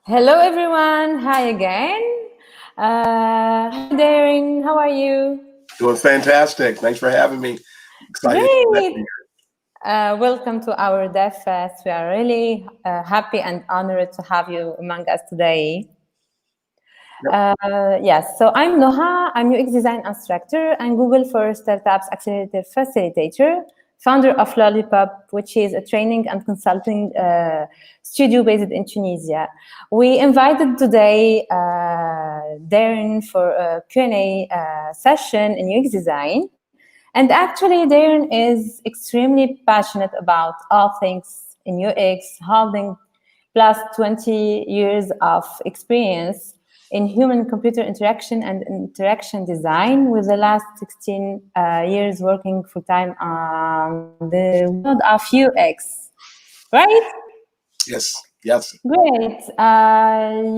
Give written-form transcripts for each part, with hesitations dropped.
Hello, everyone. Hi again. Hi, Darren. How are you? Doing fantastic. Thanks for having me. Excited to be Great. here. Welcome to our Dev Fest. We are really happy and honored to have you among us today. Yep. Yes, so I'm Nouha. I'm UX design instructor and Google for Startups Accelerator Facilitator, founder of Lollipop, which is a training and consulting studio based in Tunisia. We invited today Darren for a Q&A session in UX design. And actually, Darren is extremely passionate about all things in UX, holding plus 20 years of experience in human-computer interaction and interaction design, with the last 16 years working full-time on the world of UX, right? Yes. Yes. Great.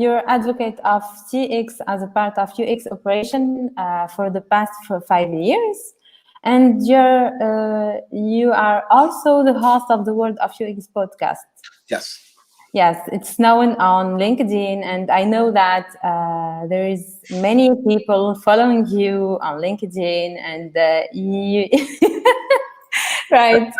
You're advocate of CX as a part of UX operation for the past 5 years. And you are also the host of the World of UX podcast. Yes. Yes, it's known on LinkedIn, and I know that there is many people following you on LinkedIn, and you, right?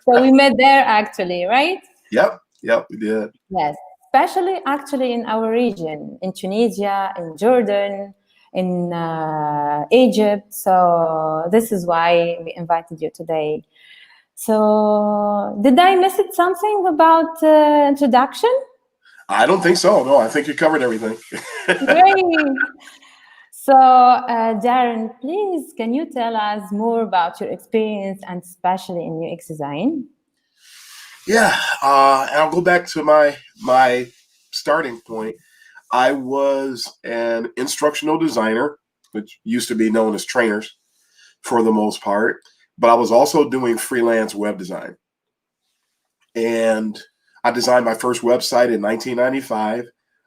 So we met there actually, right? Yep. Yep. We did. Yes, especially actually in our region, in Tunisia, in Jordan, in Egypt. So this is why we invited you today. So did I miss it something about introduction? I don't think so. No, I think you covered everything. Great. So, Darren, please, can you tell us more about your experience and especially in UX design? Yeah. And I'll go back to my starting point. I was an instructional designer, which used to be known as trainers for the most part, but I was also doing freelance web design. And I designed my first website in 1995.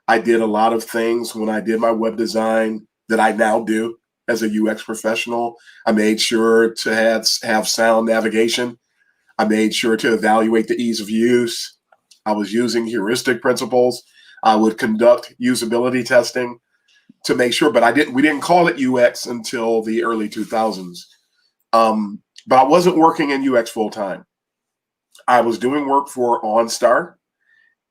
I did a lot of things when I did my web design that I now do as a UX professional. I made sure to have sound navigation. I made sure to evaluate the ease of use. I was using heuristic principles. I would conduct usability testing to make sure, but we didn't call it UX until the early 2000s. But I wasn't working in UX full time. I was doing work for OnStar,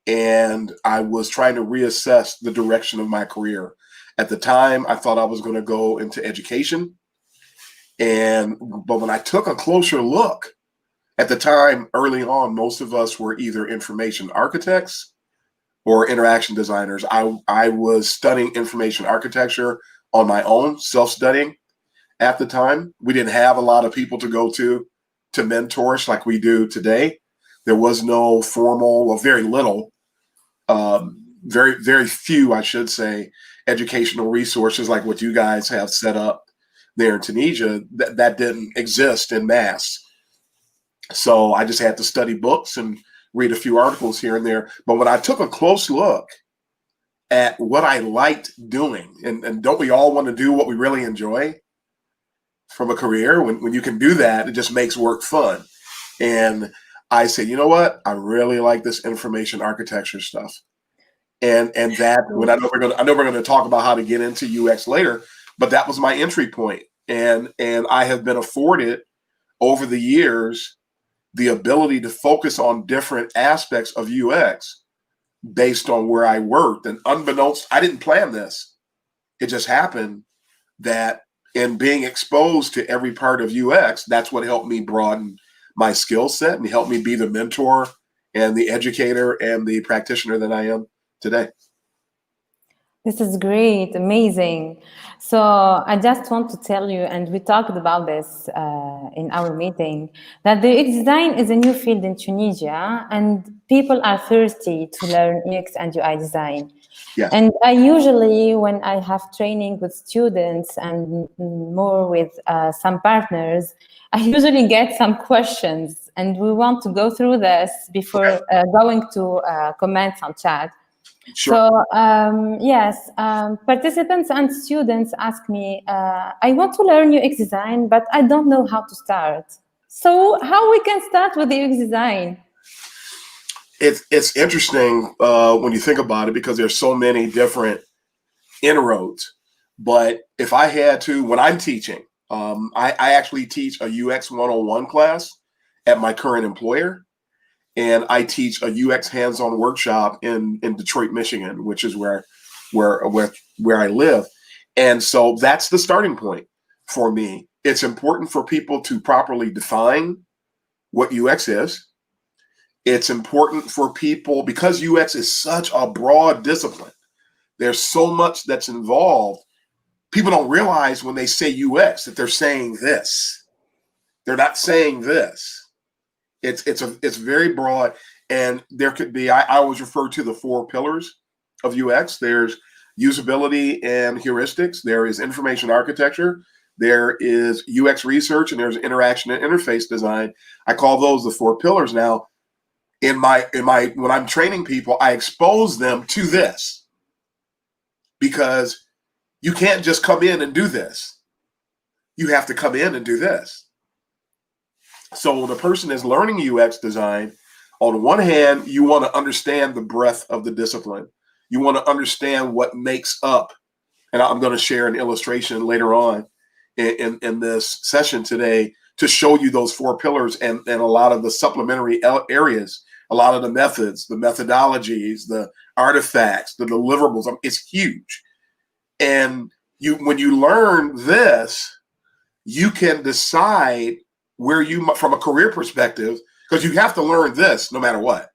and I was trying to reassess the direction of my career. At the time, I thought I was going to go into education, but when I took a closer look, at the time, early on, most of us were either information architects or interaction designers. I was studying information architecture on my own, self-studying at the time. We didn't have a lot of people to go to mentors like we do today. There was no formal, or very little, very few, I should say, educational resources like what you guys have set up there in Tunisia. That didn't exist in mass. So I just had to study books and read a few articles here and there. But when I took a close look at what I liked doing, and don't we all want to do what we really enjoy from a career? When you can do that, it just makes work fun. And I said, you know what? I really like this information architecture stuff. And that when I know we're gonna talk about how to get into UX later, but that was my entry point. And I have been afforded over the years the ability to focus on different aspects of UX based on where I worked. And unbeknownst, I didn't plan this. It just happened that in being exposed to every part of UX, that's what helped me broaden my skill set and helped me be the mentor and the educator and the practitioner that I am today. This is great, amazing. So I just want to tell you, and we talked about this in our meeting, that the UX design is a new field in Tunisia, and people are thirsty to learn UX and UI design. Yes. And I usually, when I have training with students and more with some partners, I usually get some questions, and we want to go through this before going to comments on chat. Sure. So yes, participants and students ask me, I want to learn UX design, but I don't know how to start. So how we can start with the UX design? It's interesting when you think about it, because there's so many different inroads. But if I had to, when I'm teaching, I actually teach a UX 101 class at my current employer, and I teach a UX hands-on workshop in Detroit, Michigan, which is where I live. And so that's the starting point for me. It's important for people to properly define what UX is. It's important for people, because UX is such a broad discipline. There's so much that's involved. People don't realize when they say UX that they're saying this. They're not saying this. It's very broad, and there could be, I always refer to the 4 pillars of UX. There's usability and heuristics. There is information architecture. There is UX research, and there's interaction and interface design. I call those the 4 pillars. Now, in my when I'm training people, I expose them to this, because you can't just come in and do this. You have to come in and do this. So when a person is learning UX design, on one hand, you want to understand the breadth of the discipline. You want to understand what makes up, and I'm going to share an illustration later on in this session today to show you those 4 pillars and a lot of the supplementary areas, a lot of the methods, the methodologies, the artifacts, the deliverables. It's huge. And when you learn this, you can decide where you, from a career perspective, because you have to learn this no matter what.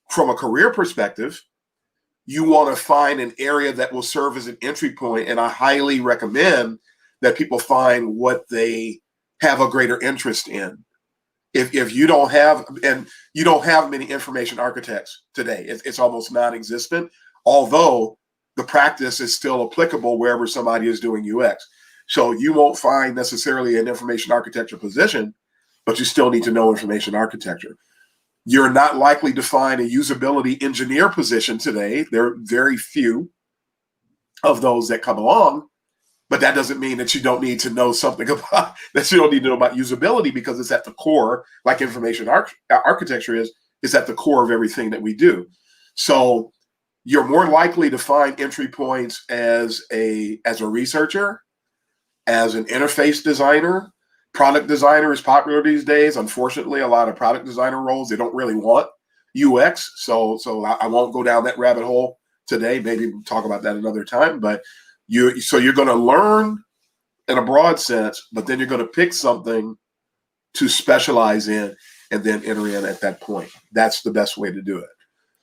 From a career perspective, you want to find an area that will serve as an entry point, and I highly recommend that people find what they have a greater interest in. If you don't have, and you don't have many information architects today, it's almost non-existent, although the practice is still applicable wherever somebody is doing UX. So you won't find necessarily an information architecture position, but you still need to know information architecture. You're not likely to find a usability engineer position today. There are very few of those that come along, but that doesn't mean that you don't need to know something about, that you don't need to know about usability, because it's at the core, like information architecture is at the core of everything that we do. So you're more likely to find entry points as a researcher, as an interface designer. Product designer is popular these days. Unfortunately, a lot of product designer roles, they don't really want UX. So I won't go down that rabbit hole today. Maybe we'll talk about that another time. But you're going to learn in a broad sense, but then you're going to pick something to specialize in and then enter in at that point. That's the best way to do it.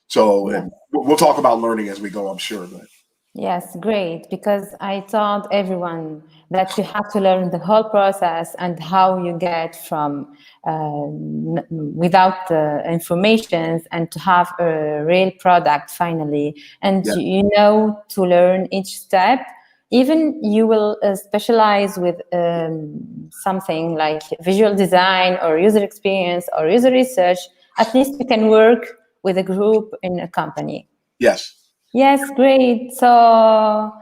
So yeah. We'll talk about learning as we go, I'm sure. But yes, great, because I taught everyone that you have to learn the whole process and how you get from without the information and to have a real product finally. And yeah. you know, to learn each step, even you will specialize with something like visual design or user experience or user research. At least you can work with a group in a company. Yes. Yes, great. So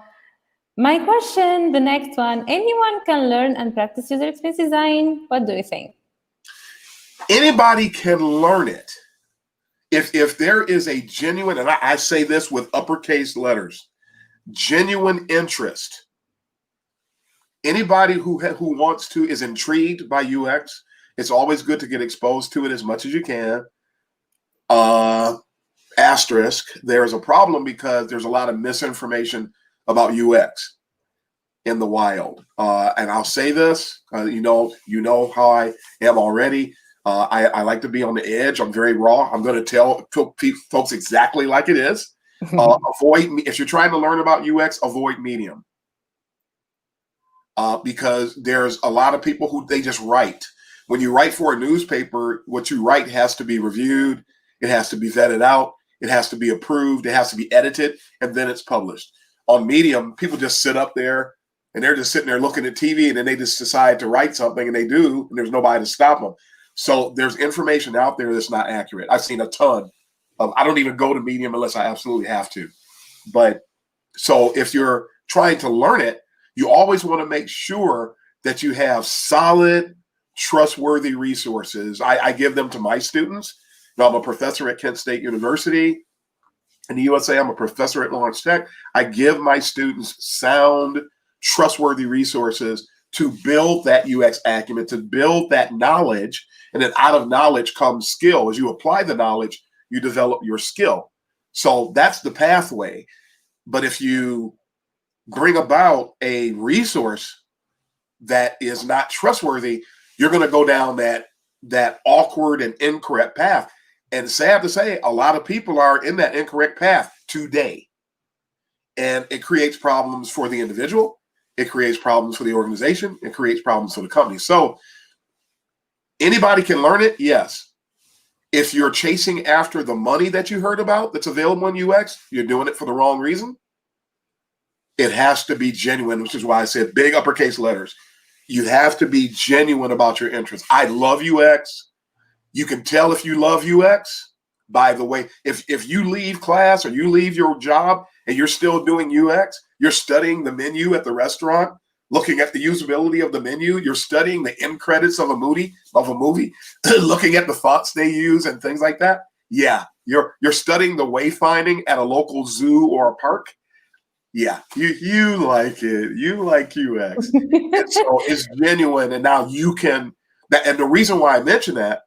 my question, the next one, anyone can learn and practice user experience design? What do you think? Anybody can learn it. If there is a genuine, and I say this with uppercase letters, genuine interest. Anybody who wants to, is intrigued by UX, it's always good to get exposed to it as much as you can. Asterisk, there's a problem because there's a lot of misinformation about UX in the wild. And I'll say this, you know how I am already. I like to be on the edge. I'm very raw. I'm going to tell folks exactly like it is. If you're trying to learn about UX, avoid Medium. Because there's a lot of people who, they just write. When you write for a newspaper, what you write has to be reviewed. It has to be vetted out. It has to be approved. It has to be edited, and then it's published. On Medium, people just sit up there and they're just sitting there looking at TV, and then they just decide to write something, and they do, and there's nobody to stop them. So there's information out there that's not accurate. I've seen a ton of, I don't even go to Medium unless I absolutely have to. But so if you're trying to learn it, you always want to make sure that you have solid, trustworthy resources. I give them to my students. I'm a professor at Kent State University. In the USA, I'm a professor at Lawrence Tech. I give my students sound, trustworthy resources to build that UX acumen, to build that knowledge. And then out of knowledge comes skill. As you apply the knowledge, you develop your skill. So that's the pathway. But if you bring about a resource that is not trustworthy, you're going to go down that awkward and incorrect path. And sad to say, a lot of people are in that incorrect path today. And it creates problems for the individual. It creates problems for the organization. It creates problems for the company. So anybody can learn it, yes. If you're chasing after the money that you heard about that's available in UX, you're doing it for the wrong reason. It has to be genuine, which is why I said big uppercase letters. You have to be genuine about your interests. I love UX. You can tell if you love UX by the way, if you leave class or you leave your job and you're still doing UX, you're studying the menu at the restaurant, looking at the usability of the menu, you're studying the end credits of a movie, looking at the fonts they use and things like that. Yeah, you're studying the wayfinding at a local zoo or a park. Yeah, you like it. You like UX. And so it's genuine. And now you can, and the reason why I mention that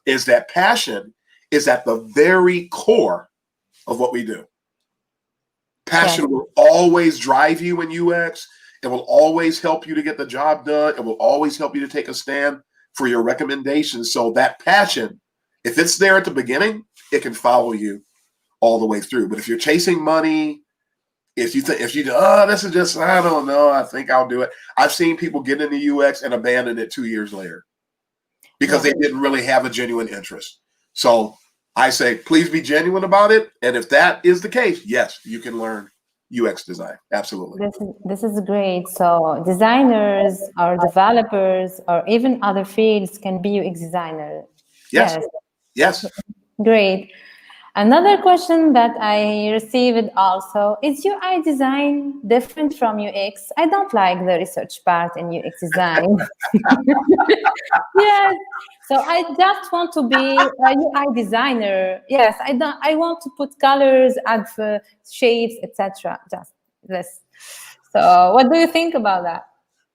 is that passion is at the very core of what we do. Passion will always drive you in UX. It will always help you to get the job done. It will always help you to take a stand for your recommendations. So that passion, if it's there at the beginning, it can follow you all the way through. But if you're chasing money, if you this is just, I don't know, I think I'll do it. I've seen people get into UX and abandon it 2 years later because they didn't really have a genuine interest. So I say, please be genuine about it. And if that is the case, yes, you can learn UX design. Absolutely. This is great. So designers or developers or even other fields can be UX designer. Yes. Great. Another question that I received also, is UI design different from UX? I don't like the research part in UX design. Yes. So I just want to be a UI designer. Yes, I want to put colors, add shapes, etc. Just this. So what do you think about that?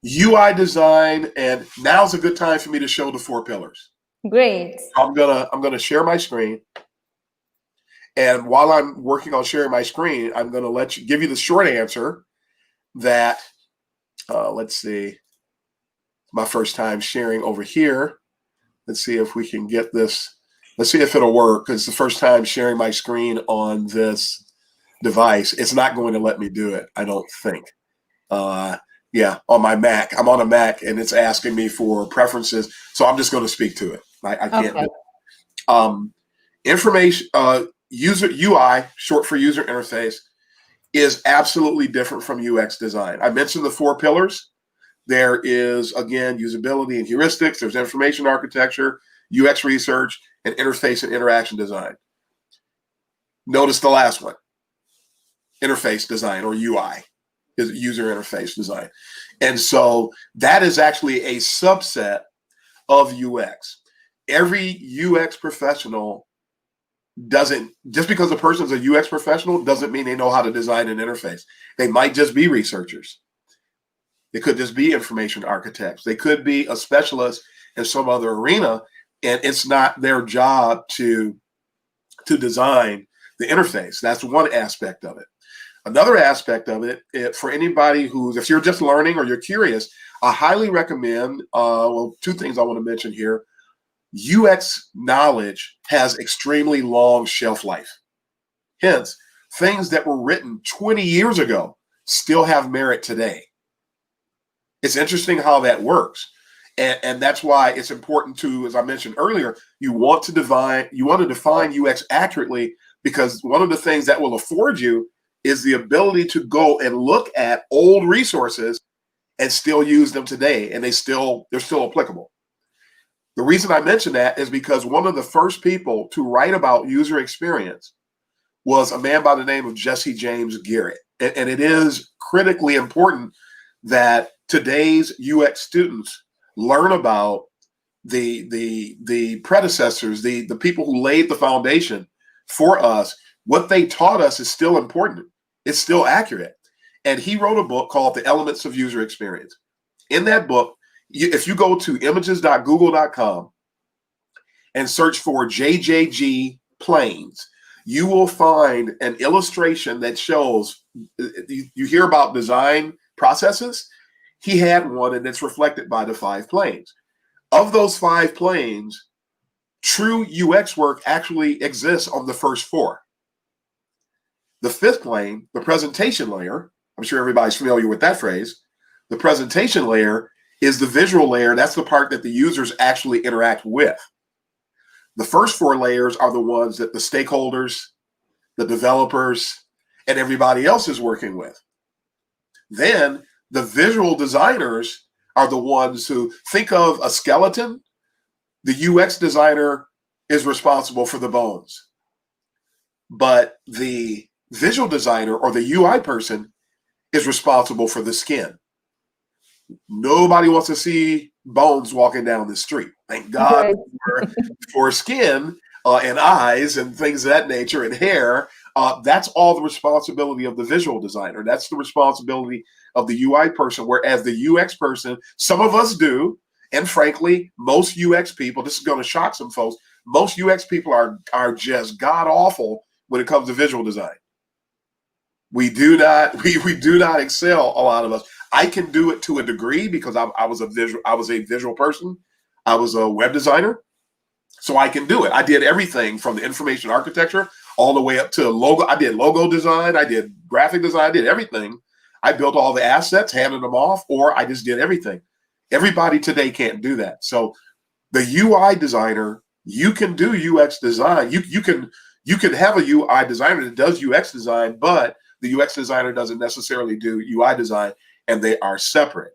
UI design, and now's a good time for me to show the 4 pillars. Great. I'm gonna share my screen. And while I'm working on sharing my screen, I'm going to give you the short answer that, let's see, my first time sharing over here. Let's see if we can get this. Let's see if it'll work, because it's the first time sharing my screen on this device. It's not going to let me do it, I don't think. Yeah, on my Mac. I'm on a Mac, and it's asking me for preferences. So I'm just going to speak to it. I can't do it. Information. User UI, short for user interface, is absolutely different from UX design. I mentioned the 4 pillars. There is, again, usability and heuristics. There's information architecture, UX research, and interface and interaction design. Notice the last one, interface design, or UI, is user interface design. And so that is actually a subset of UX. Every UX professional just because a person's a UX professional doesn't mean they know how to design an interface. They might just be researchers. They could just be information architects. They could be a specialist in some other arena, and it's not their job to design the interface. That's one aspect of it. Another aspect of it, for anybody if you're just learning or you're curious, I highly recommend, 2 things I want to mention here. UX knowledge has extremely long shelf life. Hence, things that were written 20 years ago still have merit today. It's interesting how that works. And that's why it's important to, as I mentioned earlier, you want to define UX accurately, because one of the things that will afford you is the ability to go and look at old resources and still use them today, and they're still applicable. The reason I mention that is because one of the first people to write about user experience was a man by the name of Jesse James Garrett. And it is critically important that today's UX students learn about the predecessors, the people who laid the foundation for us, what they taught us is still important. It's still accurate. And he wrote a book called The Elements of User Experience. In that book, if you go to images.google.com and search for JJG planes, you will find an illustration that shows, you hear about design processes. He had one, and it's reflected by the 5 planes. Of those 5 planes, true UX work actually exists on the first 4. The 5th plane, the presentation layer, I'm sure everybody's familiar with that phrase. The presentation layer is the visual layer. That's the part that the users actually interact with. The first 4 layers are the ones that the stakeholders, the developers, and everybody else is working with. Then the visual designers are the ones who think of a skeleton. The UX designer is responsible for the bones. But the visual designer or the UI person is responsible for the skin. Nobody wants to see bones walking down the street. Thank God for skin and eyes and things of that nature and hair. That's all the responsibility of the visual designer. That's the responsibility of the UI person, whereas the UX person, some of us do, and frankly, most UX people, this is going to shock some folks, most UX people are just god-awful when it comes to visual design. We do not excel, a lot of us. I can do it to a degree because I was a visual person. I was a web designer, so I can do it. I did everything from the information architecture all the way up to logo. I did logo design. I did graphic design. I did everything. I built all the assets, handed them off, or I just did everything. Everybody today can't do that. So the UI designer, you can do UX design. You can have a UI designer that does UX design, but the UX designer doesn't necessarily do UI design, and they are separate.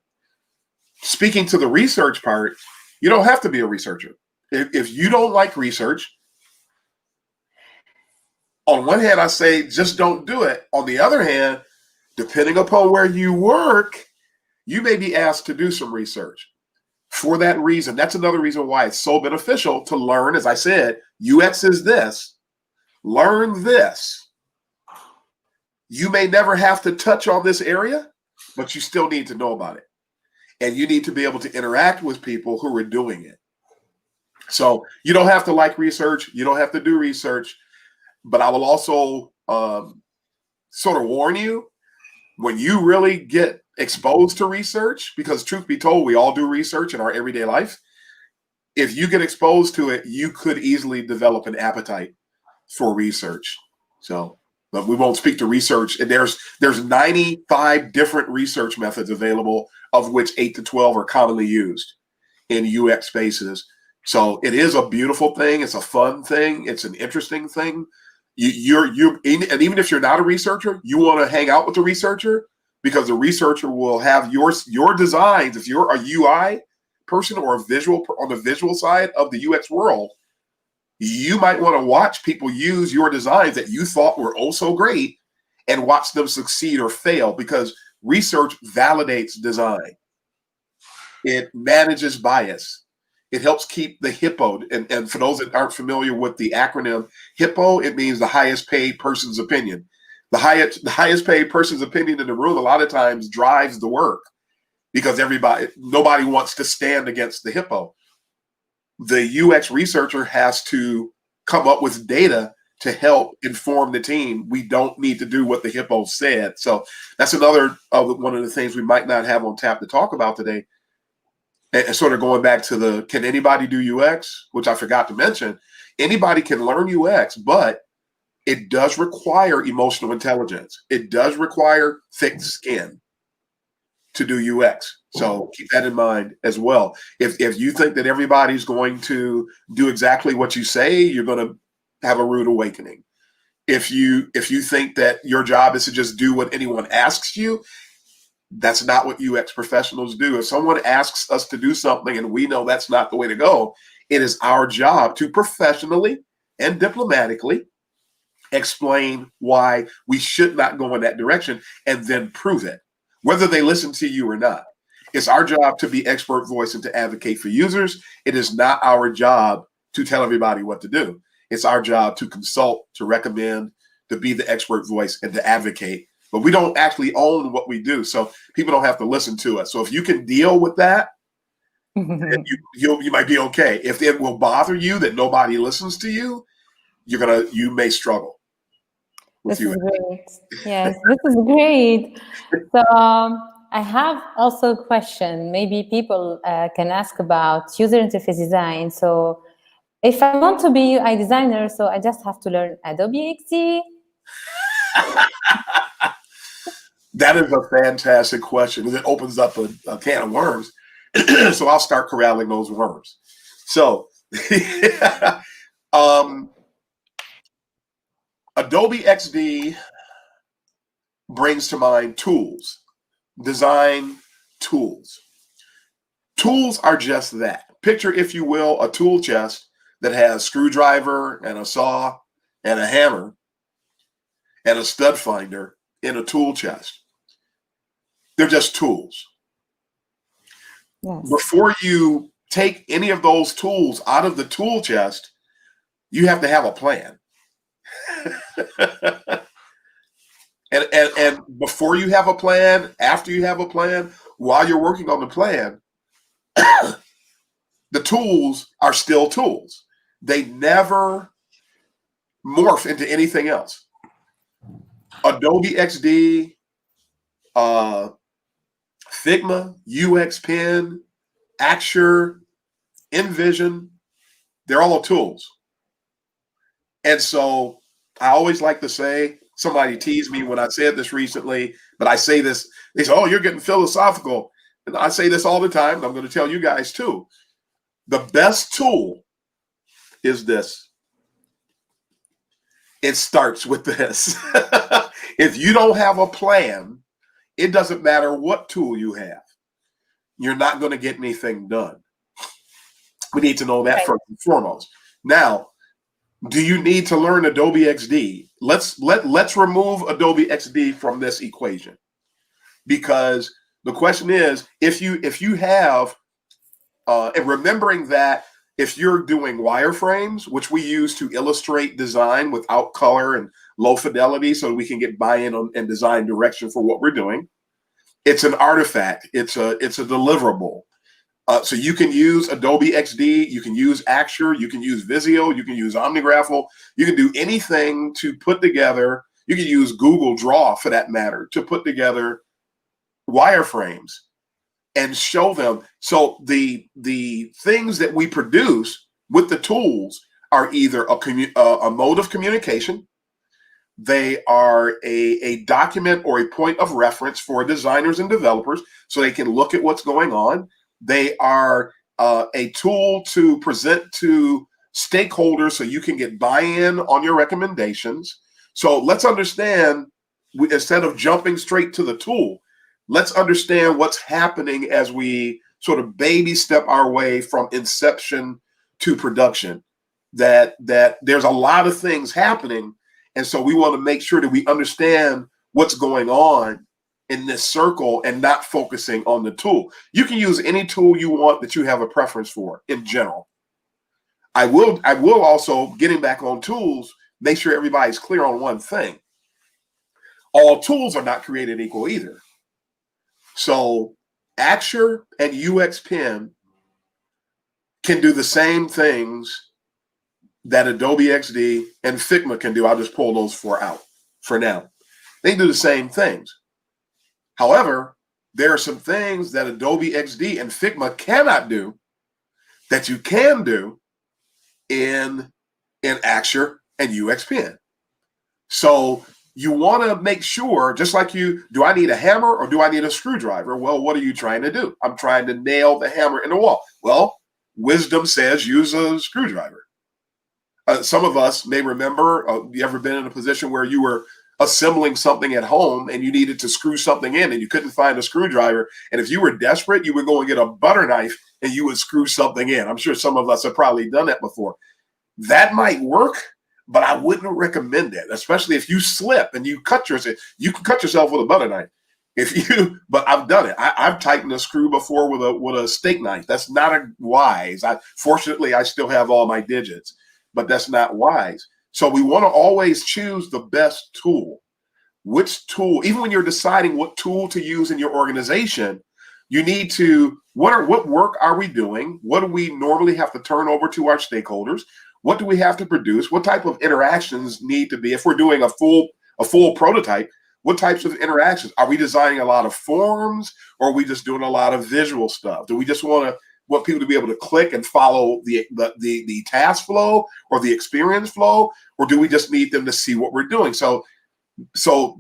Speaking to the research part, you don't have to be a researcher. If you don't like research, on one hand, I say just don't do it. On the other hand, depending upon where you work, you may be asked to do some research. For that reason, that's another reason why it's so beneficial to learn. As I said, UX is this. Learn this. You may never have to touch on this area, but you still need to know about it. And you need to be able to interact with people who are doing it. So you don't have to like research. You don't have to do research. But I will also sort of warn you, when you really get exposed to research, because truth be told, we all do research in our everyday life. If you get exposed to it, you could easily develop an appetite for research. So, but we won't speak to research. And there's 95 different research methods available, of which 8 to 12 are commonly used in UX spaces. So it is a beautiful thing. It's a fun thing. It's an interesting thing. And even if you're not a researcher, you want to hang out with the researcher, because the researcher will have your designs. If you're a UI person or a visual on the visual side of the UX world, you might want to watch people use your designs that you thought were oh so great and watch them succeed or fail, because research validates design. It manages bias. It helps keep the HIPPO. And for those that aren't familiar with the acronym HIPPO, it means the highest paid person's opinion. The highest paid person's opinion in the room a lot of times drives the work, because nobody wants to stand against the HIPPO. The UX researcher has to come up with data to help inform the team. We don't need to do what the HIPPO said. So that's another one of the things we might not have on tap to talk about today. And sort of going back to can anybody do UX, which I forgot to mention. Anybody can learn UX, but it does require emotional intelligence. It does require thick skin to do UX. So keep that in mind as well. If you think that everybody's going to do exactly what you say, you're going to have a rude awakening. If you think that your job is to just do what anyone asks you, that's not what UX professionals do. If someone asks us to do something and we know that's not the way to go, it is our job to professionally and diplomatically explain why we should not go in that direction, and then prove it, whether they listen to you or not. It's our job to be expert voice and to advocate for users. It is not our job to tell everybody what to do. It's our job to consult, to recommend, to be the expert voice, and to advocate. But we don't actually own what we do, so people don't have to listen to us. So if you can deal with that, you might be okay. If it will bother you that nobody listens to you, you may struggle. This is great. Yes, this is great. So I have also a question. Maybe people can ask about user interface design. So if I want to be UI designer, so I just have to learn Adobe XD. That is a fantastic question because it opens up a can of worms. So I'll start corralling those worms. So Adobe XD brings to mind tools, design tools. Tools are just that. Picture, if you will, a tool chest that has screwdriver and a saw and a hammer and a stud finder in a tool chest. They're just tools. Yes. Before you take any of those tools out of the tool chest, you have to have a plan. and before you have a plan, after you have a plan, while you're working on the plan, the tools are still tools. They never morph into anything else. Adobe XD, Figma, UX Pen, Axure, InVision, they're all tools. And so I always like to say, somebody teased me when I said this recently, but I say this, they say, oh, you're getting philosophical. And I say this all the time, and I'm going to tell you guys too. The best tool is this. It starts with this. If you don't have a plan, it doesn't matter what tool you have. You're not going to get anything done. We need to know that first and foremost. Now, do you need to learn Adobe XD? Let's remove Adobe XD from this equation, because the question is, if you have and remembering that if you're doing wireframes, which we use to illustrate design without color and low fidelity so we can get buy-in on and design direction for what we're doing, it's an artifact. It's a deliverable. So you can use Adobe XD, you can use Axure, you can use Visio, you can use OmniGraffle, you can do anything to put together. You can use Google Draw, for that matter, to put together wireframes and show them. So the things that we produce with the tools are either a mode of communication, they are a document or a point of reference for designers and developers so they can look at what's going on. They are a tool to present to stakeholders so you can get buy-in on your recommendations. So let's understand, instead of jumping straight to the tool, let's understand what's happening as we sort of baby step our way from inception to production. That there's a lot of things happening. And so we want to make sure that we understand what's going on in this circle and not focusing on the tool. You can use any tool you want that you have a preference for in general. I will also, getting back on tools, make sure everybody's clear on one thing. All tools are not created equal either. So Axure and UX Pen can do the same things that Adobe XD and Figma can do. I'll just pull those four out for now. They do the same things. However, there are some things that Adobe XD and Figma cannot do that you can do in Axure and UX Pen. So you want to make sure, just like do I need a hammer or do I need a screwdriver? Well, what are you trying to do? I'm trying to nail the hammer in the wall. Well, wisdom says use a screwdriver. Some of us may remember, you ever been in a position where you were assembling something at home and you needed to screw something in and you couldn't find a screwdriver. And if you were desperate, you would go and get a butter knife and you would screw something in. I'm sure some of us have probably done that before. That might work, but I wouldn't recommend it, especially if you slip and you cut yourself. You can cut yourself with a butter knife. But I've done it. I've tightened a screw before with a steak knife. That's not wise. Fortunately, I still have all my digits, but that's not wise. So we want to always choose the best tool. Which tool, even when you're deciding what tool to use in your organization, you need to, what work are we doing? What do we normally have to turn over to our stakeholders? What do we have to produce? What type of interactions need to be, if we're doing a full prototype, what types of interactions? Are we designing a lot of forms, or are we just doing a lot of visual stuff? Do we just want people to be able to click and follow the task flow or the experience flow, or do we just need them to see what we're doing? So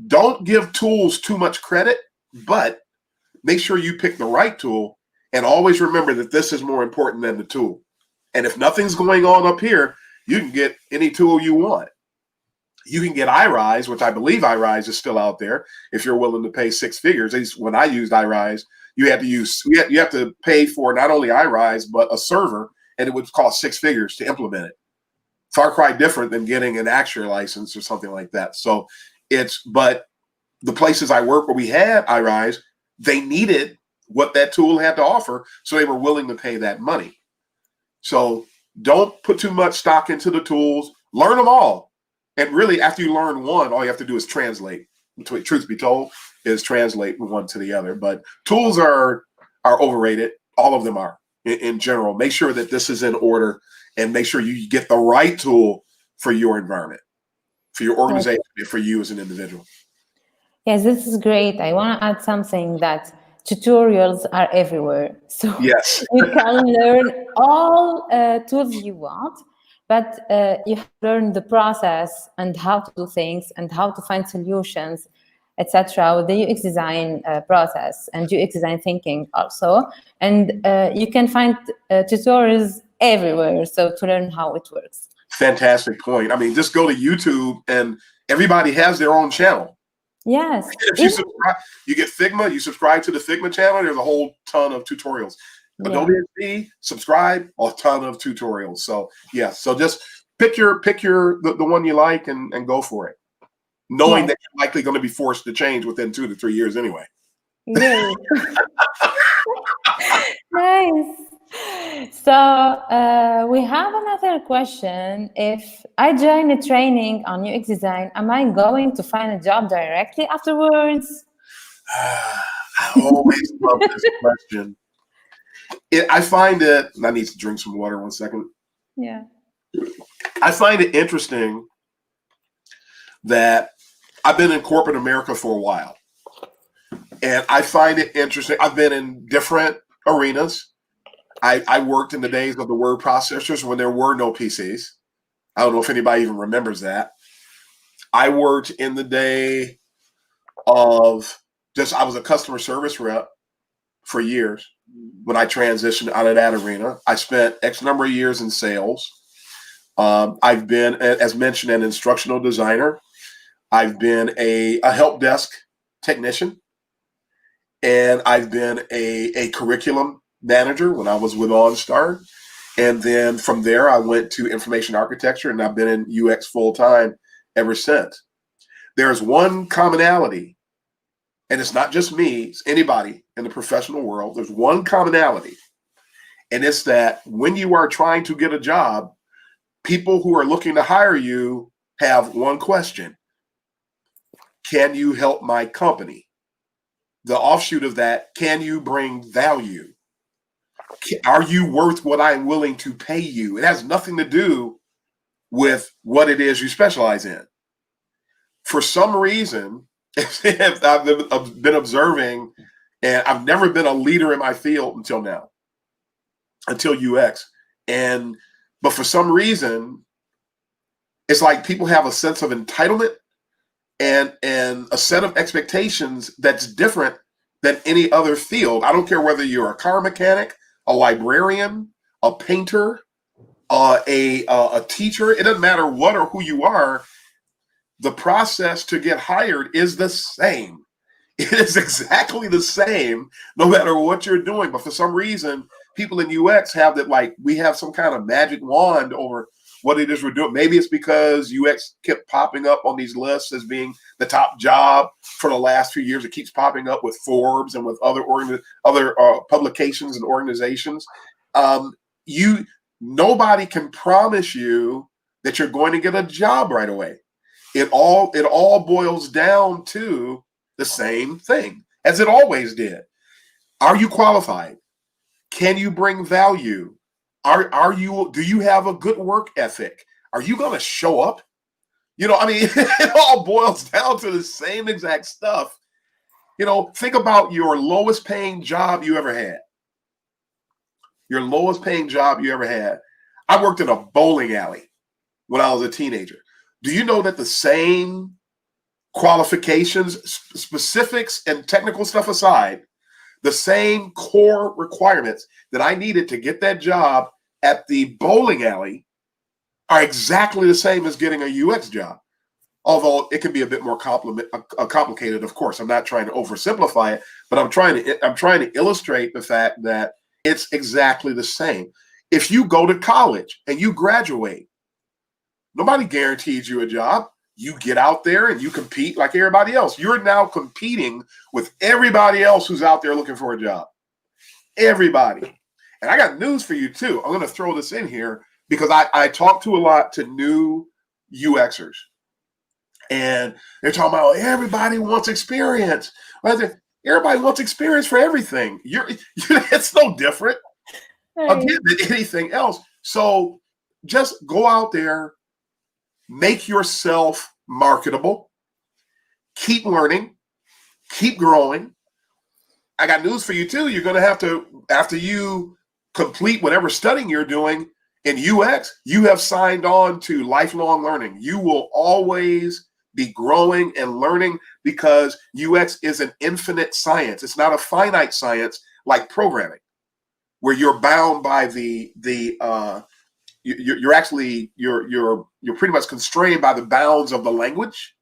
don't give tools too much credit, but make sure you pick the right tool, and always remember that this is more important than the tool. And if nothing's going on up here, you can get any tool you want. You can get iRise, which I believe iRise is still out there, if you're willing to pay 6 figures. At least when I used iRise, you have to pay for not only iRise, but a server, and it would cost 6 figures to implement it. Far cry different than getting an Axure license or something like that. So but the places I work where we had iRise, they needed what that tool had to offer, so they were willing to pay that money. So don't put too much stock into the tools. Learn them all. And really, after you learn one, all you have to do is translate. Truth be told, is translate one to the other. But tools are overrated. All of them are in general. Make sure that this is in order, and make sure you get the right tool for your environment, for your organization, and for you as an individual. Yes, this is great. I want to add something, that tutorials are everywhere. So yes, you can learn all tools you want, but you have to learn the process and how to do things and how to find solutions, etc., with the UX design process and UX design thinking also. And you can find tutorials everywhere, so to learn how it works. Fantastic point. I mean, just go to YouTube, and everybody has their own channel. Yes. If you subscribe, you get Figma, you subscribe to the Figma channel, there's a whole ton of tutorials. Adobe XD, subscribe, a ton of tutorials. So yeah, so just pick the one you like and go for it, knowing that you're likely going to be forced to change within 2 to 3 years anyway. Yes. Nice. So we have another question. If I join a training on UX design, am I going to find a job directly afterwards? I always love this question. I find it, I need to drink some water 1 second. Yeah. I find it interesting that I've been in corporate America for a while. And I find it interesting. I've been in different arenas. I worked in the days of the word processors when there were no PCs. I don't know if anybody even remembers that. I worked in the day of I was a customer service rep for years. When I transitioned out of that arena, I spent X number of years in sales. I've been, as mentioned, an instructional designer. I've been a help desk technician. And I've been a curriculum manager when I was with OnStar. And then from there, I went to information architecture, and I've been in UX full time ever since. There's one commonality, and it's not just me, it's anybody in the professional world. There's one commonality, and it's that when you are trying to get a job, people who are looking to hire you have one question: can you help my company? The offshoot of that, can you bring value? Are you worth what I'm willing to pay you? It has nothing to do with what it is you specialize in. For some reason, I've been observing, and I've never been a leader in my field until now, until UX. But for some reason, it's like people have a sense of entitlement and a set of expectations that's different than any other field. I don't care whether you're a car mechanic, a librarian, a painter, a teacher. It doesn't matter what or who you are. The process to get hired is the same. It is exactly the same, no matter what you're doing. But for some reason, people in UX have that, like, we have some kind of magic wand over what it is we're doing. Maybe it's because UX kept popping up on these lists as being the top job for the last few years. It keeps popping up with Forbes and with other publications and organizations. Nobody can promise you that you're going to get a job right away. It all boils down to the same thing as it always did. Are you qualified? Can you bring value? Do you have a good work ethic? Are you going to show up? It all boils down to the same exact stuff. Think about your lowest paying job you ever had. Your lowest paying job you ever had. I worked in a bowling alley when I was a teenager. Do you know that the same qualifications, specifics, and technical stuff aside, the same core requirements that I needed to get that job at the bowling alley are exactly the same as getting a UX job? Although it can be a bit more complicated, of course. I'm not trying to oversimplify it, but I'm trying to illustrate the fact that it's exactly the same. If you go to college and you graduate, nobody guarantees you a job. You get out there and you compete like everybody else. You're now competing with everybody else who's out there looking for a job. Everybody. And I got news for you too. I'm going to throw this in here because I talk to a lot to new UXers. And they're talking about everybody wants experience. Everybody wants experience for everything. It's no different again than anything else. So just go out there, make yourself marketable, keep learning, keep growing. I got news for you too. You're going to have to, after you complete whatever studying you're doing in UX, you have signed on to lifelong learning. You will always be growing and learning because UX is an infinite science. It's not a finite science like programming, where you're bound by you're pretty much constrained by the bounds of the language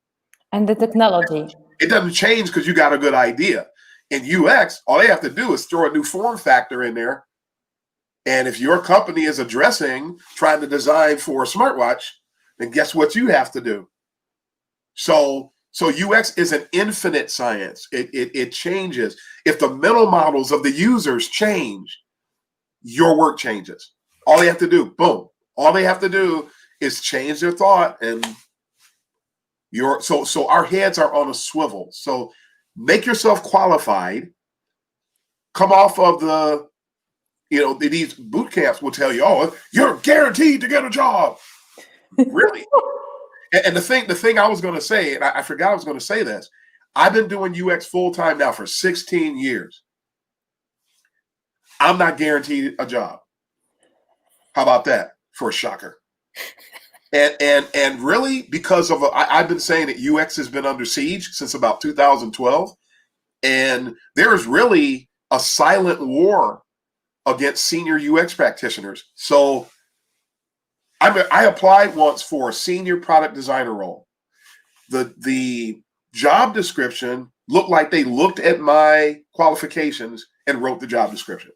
and the technology. It doesn't change because you got a good idea. In UX, all they have to do is throw a new form factor in there. And if your company is trying to design for a smartwatch, then guess what you have to do? So UX is an infinite science. It changes. If the mental models of the users change, your work changes. All they have to do, boom. All they have to do is change their thought, and so our heads are on a swivel. So make yourself qualified. Come off of these boot camps will tell you, oh, you're guaranteed to get a job. Really? And the thing I was going to say, and I forgot I was going to say this, I've been doing UX full time now for 16 years. I'm not guaranteed a job. How about that for a shocker? And really, because of I've been saying that UX has been under siege since about 2012, and there is really a silent war against senior UX practitioners. So I applied once for a senior product designer role. The job description looked like they looked at my qualifications and wrote the job description.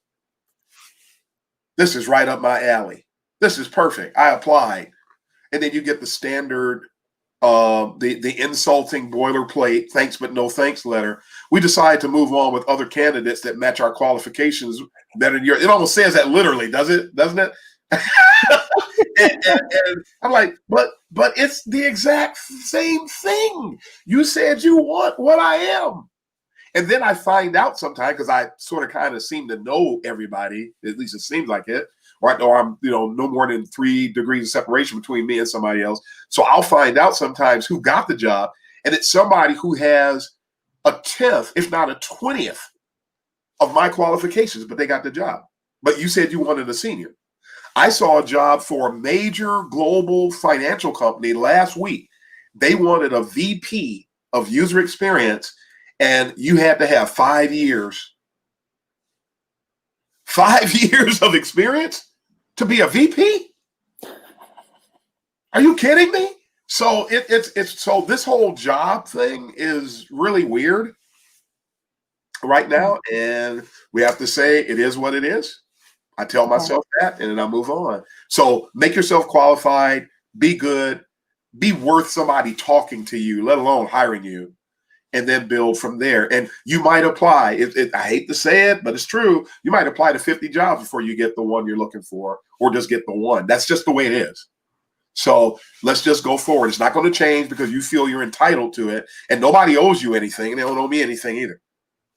This is right up my alley. This is perfect. I applied. And then you get the standard, the insulting boilerplate, thanks but no thanks letter. We decided to move on with other candidates that match our qualifications better than yours. It almost says that literally, doesn't it? and I'm like, but it's the exact same thing. You said you want what I am. And then I find out sometimes, because I sort of kind of seem to know everybody, at least it seems like it, or I'm, no more than 3 degrees of separation between me and somebody else. So I'll find out sometimes who got the job, and it's somebody who has a 10th, if not a 20th of my qualifications, but they got the job. But you said you wanted a senior. I saw a job for a major global financial company last week. They wanted a VP of user experience, and you had to have 5 years. 5 years of experience to be a VP? Are you kidding me? So so this whole job thing is really weird right now, and we have to say it is what it is. I tell myself that, and then I move on. So make yourself qualified, be good, be worth somebody talking to you, let alone hiring you, and then build from there. And you might apply. I hate to say it, but it's true. You might apply to 50 jobs before you get the one you're looking for, or just get the one. That's just the way it is. So let's just go forward. It's not going to change because you feel you're entitled to it, and nobody owes you anything, and they don't owe me anything either.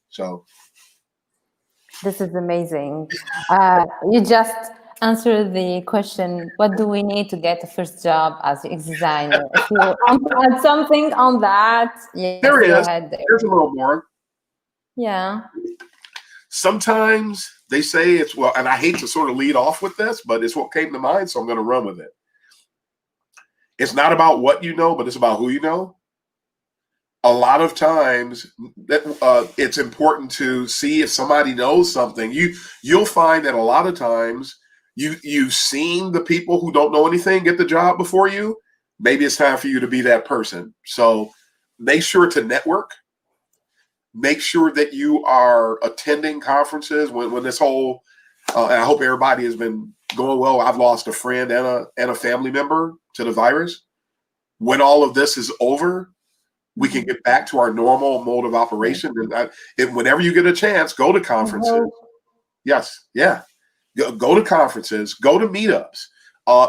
So this is amazing. You just answered the question, what do we need to get a first job as a UX designer? If you want to add something on that, yes, there go is. ahead. There's a little more. Yeah. Sometimes they say it's, well, and I hate to sort of lead off with this, but it's what came to mind, so I'm going to run with it. It's not about what you know, but it's about who you know. A lot of times that it's important to see if somebody knows something. You'll find that a lot of times you've seen the people who don't know anything get the job before you. Maybe it's time for you to be that person. So make sure to network. Make sure that you are attending conferences when this whole, and I hope everybody has been going well. I've lost a friend and a family member to the virus. When all of this is over, we can get back to our normal mode of operation. And whenever you get a chance, go to conferences. Yes, yeah. Go to conferences, go to meetups,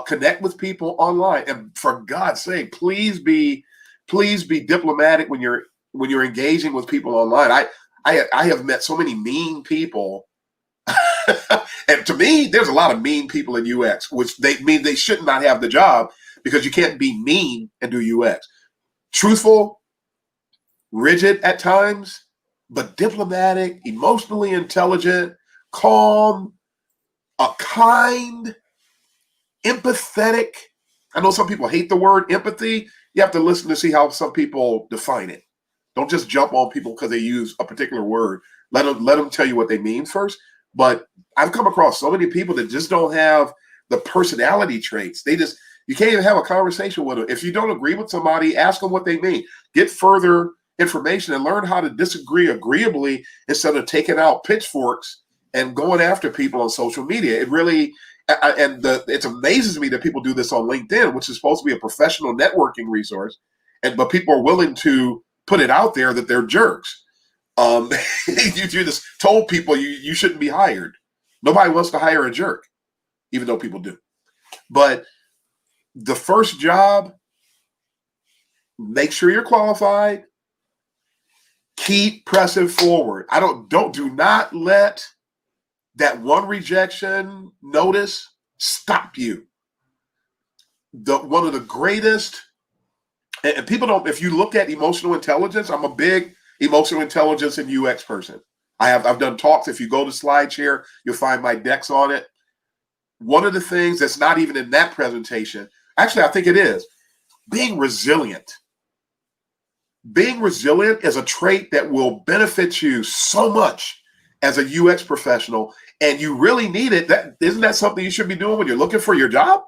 connect with people online. And for God's sake, please be diplomatic when you're engaging with people online. I have met so many mean people. And to me, there's a lot of mean people in UX, which they mean they should not have the job, because you can't be mean and do UX. Truthful, rigid at times, but diplomatic, emotionally intelligent, calm, kind, empathetic. I know some people hate the word empathy. You have to listen to see how some people define it. Don't just jump on people because they use a particular word. Let them tell you what they mean first. But I've come across so many people that just don't have the personality traits. You can't even have a conversation with them. If you don't agree with somebody, ask them what they mean. Get further information and learn how to disagree agreeably instead of taking out pitchforks and going after people on social media. It really, it amazes me that people do this on LinkedIn, which is supposed to be a professional networking resource, but people are willing to put it out there that they're jerks. You just told people you shouldn't be hired. Nobody wants to hire a jerk, even though people do. But the first job, make sure you're qualified. Keep pressing forward. Do not let that one rejection notice stop you. One of the greatest, and people don't, if you look at emotional intelligence, I'm a big emotional intelligence and UX person. I've done talks. If you go to SlideShare, you'll find my decks on it. One of the things that's not even in that presentation, actually, I think it is, being resilient. Being resilient is a trait that will benefit you so much as a UX professional, and you really need it. Isn't that something you should be doing when you're looking for your job?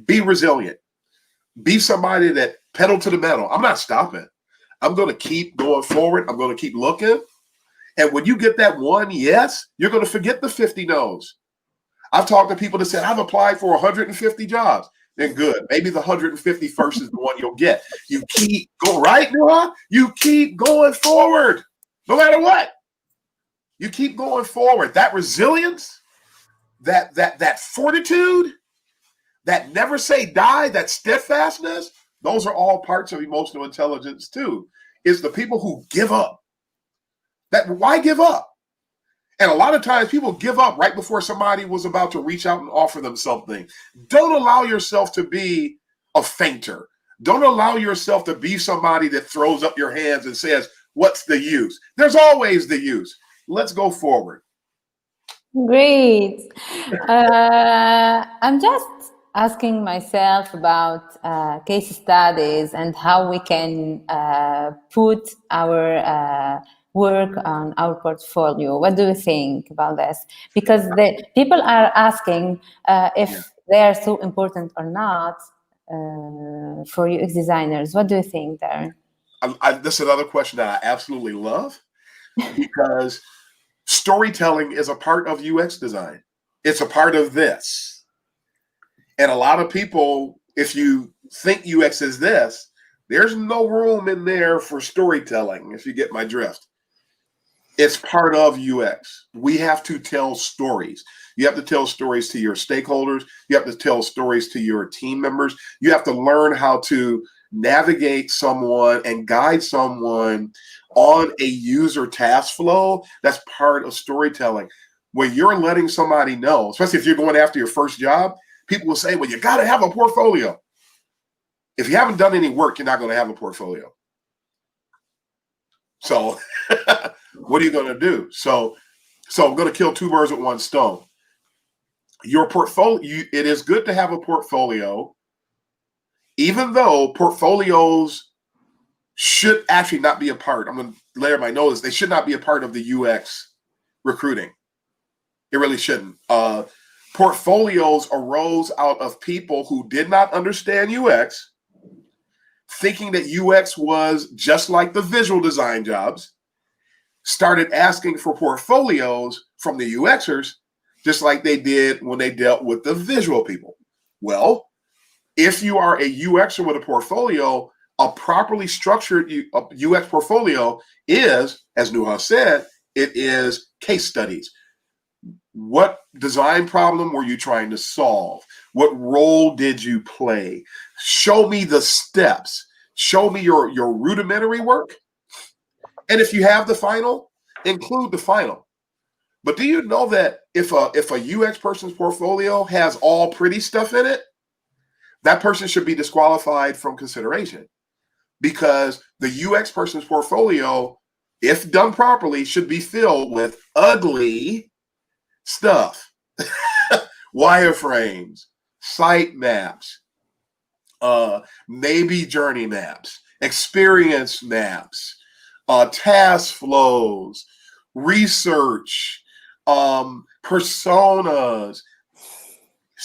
Be resilient. Be somebody that pedal to the metal. I'm not stopping. I'm going to keep going forward. I'm going to keep looking. And when you get that one yes, you're going to forget the 50 no's. I've talked to people that said, I've applied for 150 jobs. Then good. Maybe the 151st is the one you'll get. You keep going, right, Nouha? You keep going forward, no matter what. You keep going forward. That resilience, that fortitude, that never say die, that steadfastness, those are all parts of emotional intelligence too. Is the people who give up. Why give up? And a lot of times people give up right before somebody was about to reach out and offer them something. Don't allow yourself to be a fainter. Don't allow yourself to be somebody that throws up your hands and says, what's the use? There's always the use. Let's go forward. Great. I'm just asking myself about case studies and how we can put our work on our portfolio. What do you think about this? Because the people are asking if they are so important or not for UX designers. What do you think, Darren? This is another question that I absolutely love, because storytelling is a part of UX design. It's a part of this. And a lot of people, if you think UX is this, there's no room in there for storytelling, if you get my drift. It's part of UX. We have to tell stories. You have to tell stories to your stakeholders. You have to tell stories to your team members. You have to learn how to navigate someone and guide someone on a user task flow. That's part of storytelling. When you're letting somebody know, especially if you're going after your first job, people will say, well, you got to have a portfolio. If you haven't done any work, you're not going to have a portfolio. So what are you going to do? So I'm going to kill two birds with one stone. Your portfolio, it is good to have a portfolio, even though portfolios should actually not be a part. I'm going to let everybody know this. They should not be a part of the UX recruiting. It really shouldn't. Portfolios arose out of people who did not understand UX, thinking that UX was just like the visual design jobs, started asking for portfolios from the UXers, just like they did when they dealt with the visual people. Well, if you are a UXer with a portfolio, a properly structured UX portfolio is, as Nouha said, it is case studies. What design problem were you trying to solve? What role did you play? Show me the steps. Show me your rudimentary work. And if you have the final, include the final. But do you know that if a UX person's portfolio has all pretty stuff in it, that person should be disqualified from consideration, because the UX person's portfolio, if done properly, should be filled with ugly stuff. Wireframes, site maps, maybe journey maps, experience maps, task flows, research, personas,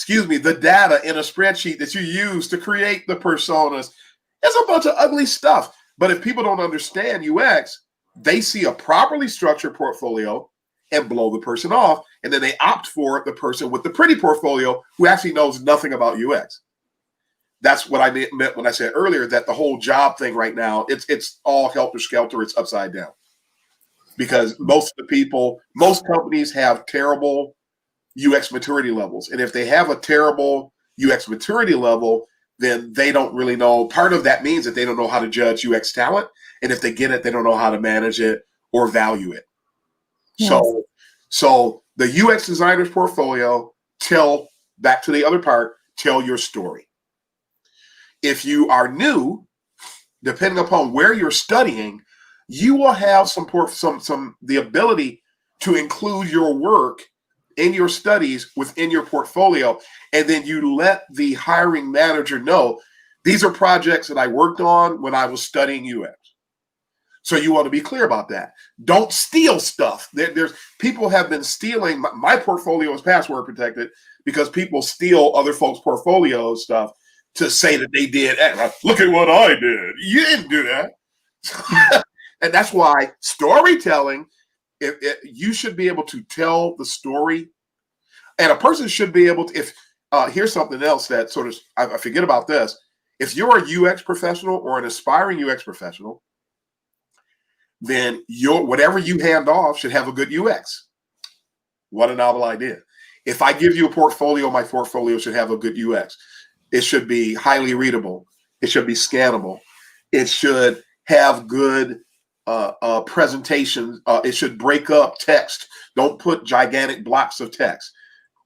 the data in a spreadsheet that you use to create the personas. It's a bunch of ugly stuff. But if people don't understand UX, they see a properly structured portfolio and blow the person off, and then they opt for the person with the pretty portfolio who actually knows nothing about UX. That's what I meant when I said earlier that the whole job thing right now, it's all helter-skelter, it's upside down. Because most companies have terrible UX maturity levels. And if they have a terrible UX maturity level, then they don't really know. Part of that means that they don't know how to judge UX talent. And if they get it, they don't know how to manage it or value it. Yes. So the UX designer's portfolio, back to the other part, tell your story. If you are new, depending upon where you're studying, you will have the ability to include your work in your studies within your portfolio, and then you let the hiring manager know these are projects that I worked on when I was studying UX. So you want to be clear about that. Don't steal stuff. There's people have been stealing. My portfolio is password protected because people steal other folks' portfolio stuff to say that they did. Look at what I did. You didn't do that. And that's why storytelling, you should be able to tell the story. And a person should be able to, here's something else that sort of, I forget about this. If you're a UX professional or an aspiring UX professional, then whatever you hand off should have a good UX. What a novel idea. If I give you a portfolio, my portfolio should have a good UX. It should be highly readable. It should be scannable. It should have good presentation. It should break up text. Don't put gigantic blocks of text.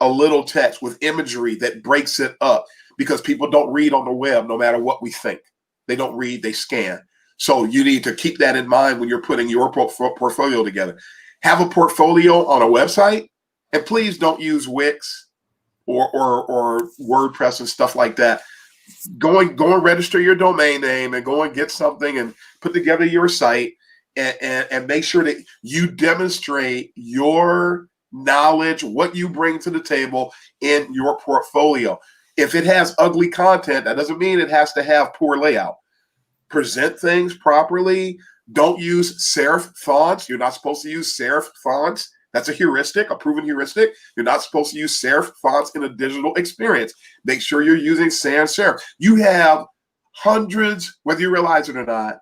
A little text with imagery that breaks it up, because people don't read on the web no matter what we think. They don't read, they scan. So you need to keep that in mind when you're putting your portfolio together. Have a portfolio on a website, and please don't use Wix or WordPress and stuff like that. Go and register your domain name and go and get something and put together your site and make sure that you demonstrate your knowledge, what you bring to the table in your portfolio. If it has ugly content, that doesn't mean it has to have poor layout. Present things properly. Don't use serif fonts. You're not supposed to use serif fonts. That's a heuristic, a proven heuristic. You're not supposed to use serif fonts in a digital experience. Make sure you're using sans serif. You have hundreds, whether you realize it or not,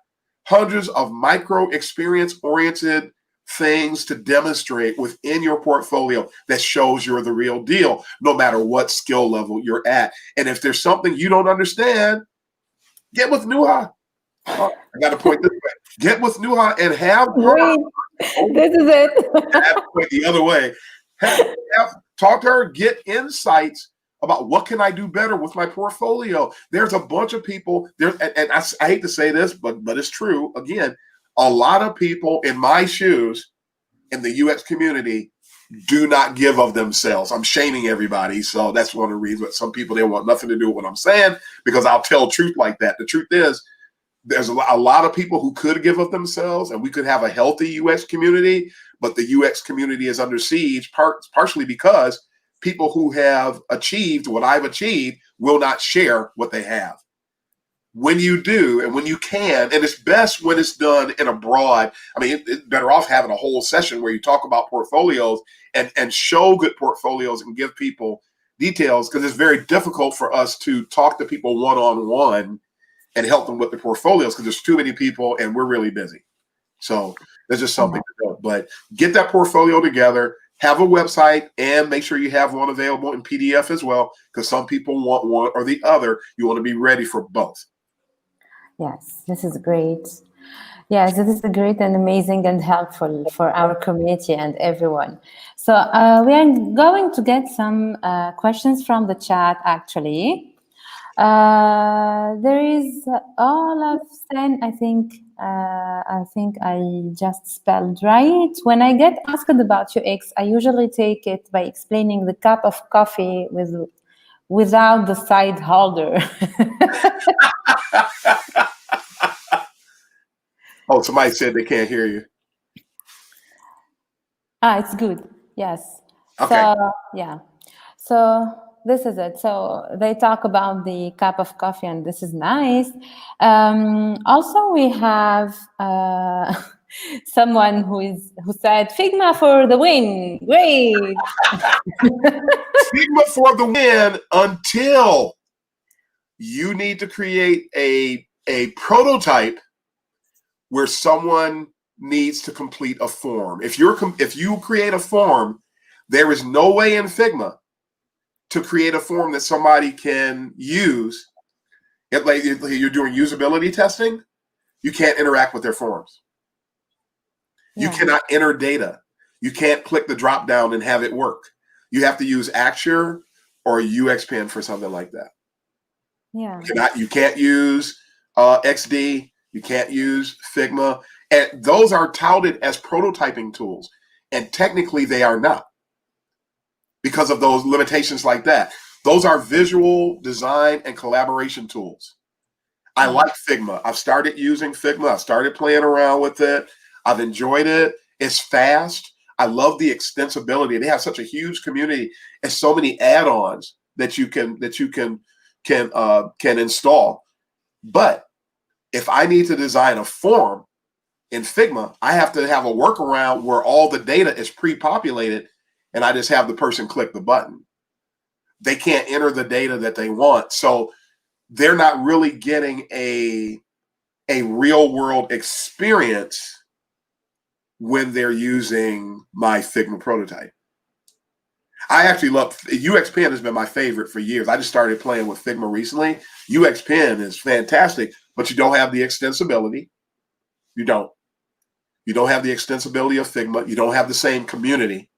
hundreds of micro experience-oriented things to demonstrate within your portfolio that shows you're the real deal, no matter what skill level you're at. And if there's something you don't understand, get with Nouha. Oh, I got to point this way. Get with Nouha and have her. This is it. The other way. Talk to her, get insights about what can I do better with my portfolio. There's a bunch of people there, and I hate to say this, but it's true. Again, a lot of people in my shoes in the UX community do not give of themselves. I'm shaming everybody, so that's one of the reasons. But some people, they want nothing to do with what I'm saying because I'll tell truth like that. The truth is, there's a lot of people who could give of themselves, and we could have a healthy UX community, but the UX community is under siege, partially because people who have achieved what I've achieved will not share what they have. When you do, and when you can, and it's best when it's done in a broad, I mean, it's better off having a whole session where you talk about portfolios and show good portfolios and give people details, because it's very difficult for us to talk to people one-on-one and help them with the portfolios because there's too many people and we're really busy. So there's just something to do. But get that portfolio together, have a website, and make sure you have one available in PDF as well, because some people want one or the other. You want to be ready for both. Yes, this is great. Yes, this is great and amazing and helpful for our community and everyone. So we are going to get some questions from the chat, actually. There is Olafsen, I think I just spelled right. When I get asked about UX, I usually take it by explaining the cup of coffee without the side holder. Oh, somebody said they can't hear you. It's good. Yes. Okay. So, yeah. So this is it. So they talk about the cup of coffee, and this is nice. Also, we have someone who said Figma for the win. Great. Figma for the win until you need to create a prototype where someone needs to complete a form. If you create a form, there is no way in Figma to create a form that somebody can use. Like you're doing usability testing, you can't interact with their forms. You cannot enter data. You can't click the drop down and have it work. You have to use Axure or UXPen for something like that. Yeah. You can't use XD. You can't use Figma. And those are touted as prototyping tools. And technically they are not, because of those limitations like that. Those are visual design and collaboration tools. I like Figma. I've started using Figma. I started playing around with it. I've enjoyed it. It's fast. I love the extensibility. They have such a huge community and so many add-ons that you can install. But if I need to design a form in Figma, I have to have a workaround where all the data is pre-populated and I just have the person click the button. They can't enter the data that they want. So they're not really getting a real world experience when they're using my Figma prototype. I actually love UXPen. Has been my favorite for years. I just started playing with Figma recently. UXPen is fantastic, but you don't have the extensibility. You don't have the extensibility of Figma. You don't have the same community.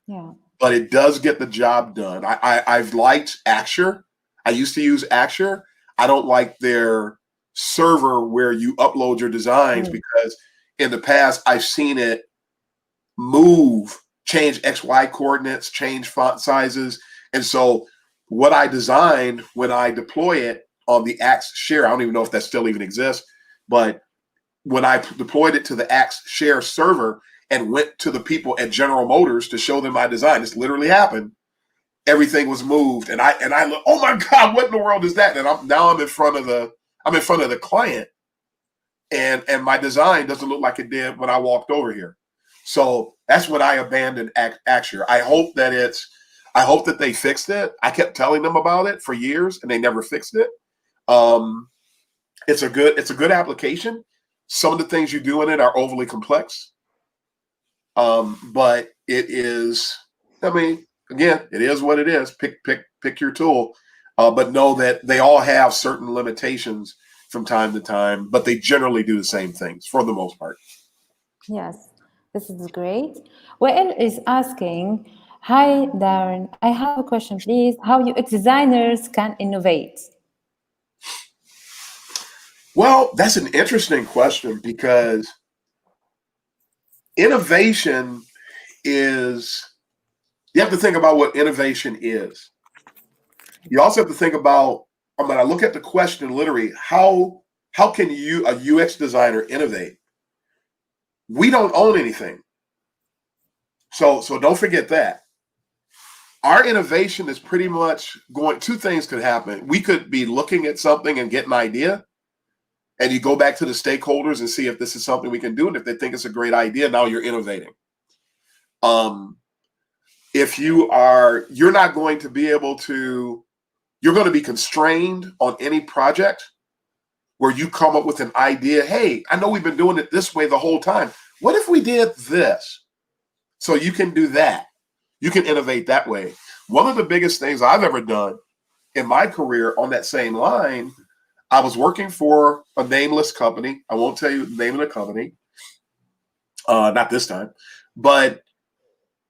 Yeah. But it does get the job done. I've liked Axure. I used to use Axure. I don't like their server where you upload your designs because in the past I've seen it move, change XY coordinates, change font sizes. And so what I designed when I deploy it on the Axe Share, I don't even know if that still even exists, but when I deployed it to the Axe Share server and went to the people at General Motors to show them my design, this literally happened. Everything was moved, and I look, oh my God, what in the world is that? And I'm in front of the client, and my design doesn't look like it did when I walked over here. So that's when I abandoned Axure. I hope that they fixed it. I kept telling them about it for years and they never fixed it. It's a good application. Some of the things you do in it are overly complex. But it is, I mean, again, it is what it is. Pick your tool. But know that they all have certain limitations from time to time, but they generally do the same things for the most part. Yes, this is great. Wael is asking, hi, Darren, I have a question, please. How UX designers can innovate? Well, that's an interesting question because innovation is, you have to think about what innovation is. You also have to think about, when I look at the question literally, how can you, a UX designer, innovate? We don't own anything. So don't forget that. Our innovation is pretty much going, two things could happen. We could be looking at something and get an idea, and you go back to the stakeholders and see if this is something we can do. And if they think it's a great idea, now you're innovating. If you're not going to be able to, you're going to be constrained on any project where you come up with an idea. Hey, I know we've been doing it this way the whole time. What if we did this? So you can do that. You can innovate that way. One of the biggest things I've ever done in my career on that same line, I was working for a nameless company. I won't tell you the name of the company, not this time,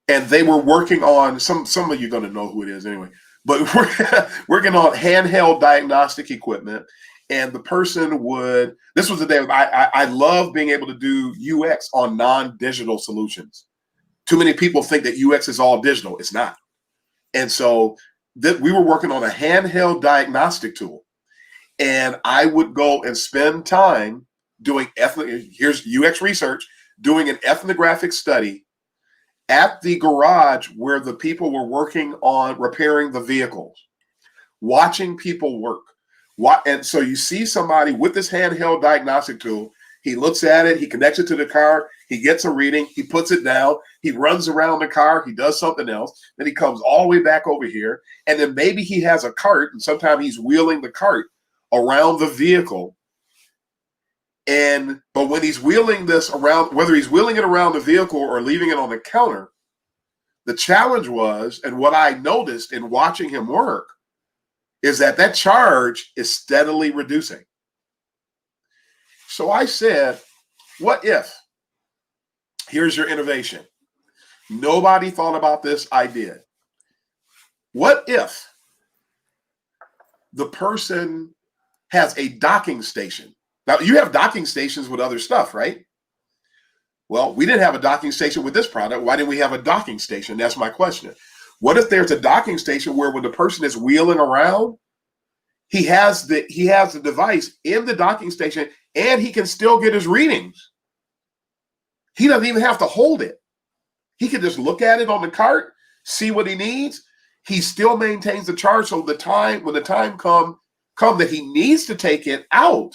and they were working on, some of you are going to know who it is anyway, but we're working on handheld diagnostic equipment. And the person would, this was the day, I love being able to do UX on non-digital solutions. Too many people think that UX is all digital. It's not. And so we were working on a handheld diagnostic tool. And I would go and spend time doing here's UX research, doing an ethnographic study at the garage where the people were working on repairing the vehicles, watching people work. And so you see somebody with this handheld diagnostic tool, he looks at it, he connects it to the car, he gets a reading, he puts it down, he runs around the car, he does something else, then he comes all the way back over here, and then maybe he has a cart, and sometimes he's wheeling the cart around the vehicle. But when he's wheeling this around, whether he's wheeling it around the vehicle or leaving it on the counter, the challenge was, and what I noticed in watching him work, is that charge is steadily reducing. So I said, what if? Here's your innovation. Nobody thought about this, I did. What if the person has a docking station? Now, you have docking stations with other stuff, right? Well, we didn't have a docking station with this product. Why didn't we have a docking station? That's my question. What if there's a docking station where when the person is wheeling around, he has the device in the docking station and he can still get his readings? He doesn't even have to hold it. He can just look at it on the cart, see what he needs. He still maintains the charge. So when the time come that he needs to take it out,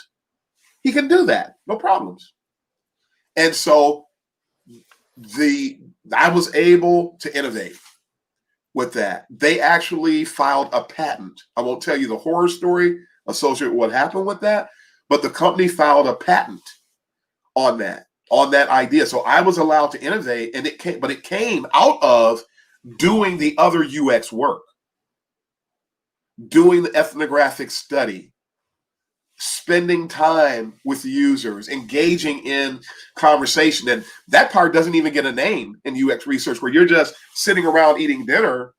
he can do that, no problems. And so I was able to innovate with that. They actually filed a patent. I won't tell you the horror story associated with what happened with that, but the company filed a patent on that idea. So I was allowed to innovate, and it came out of doing the other UX work, doing the ethnographic study, spending time with the users, engaging in conversation. And that part doesn't even get a name in UX research, where you're just sitting around eating dinner.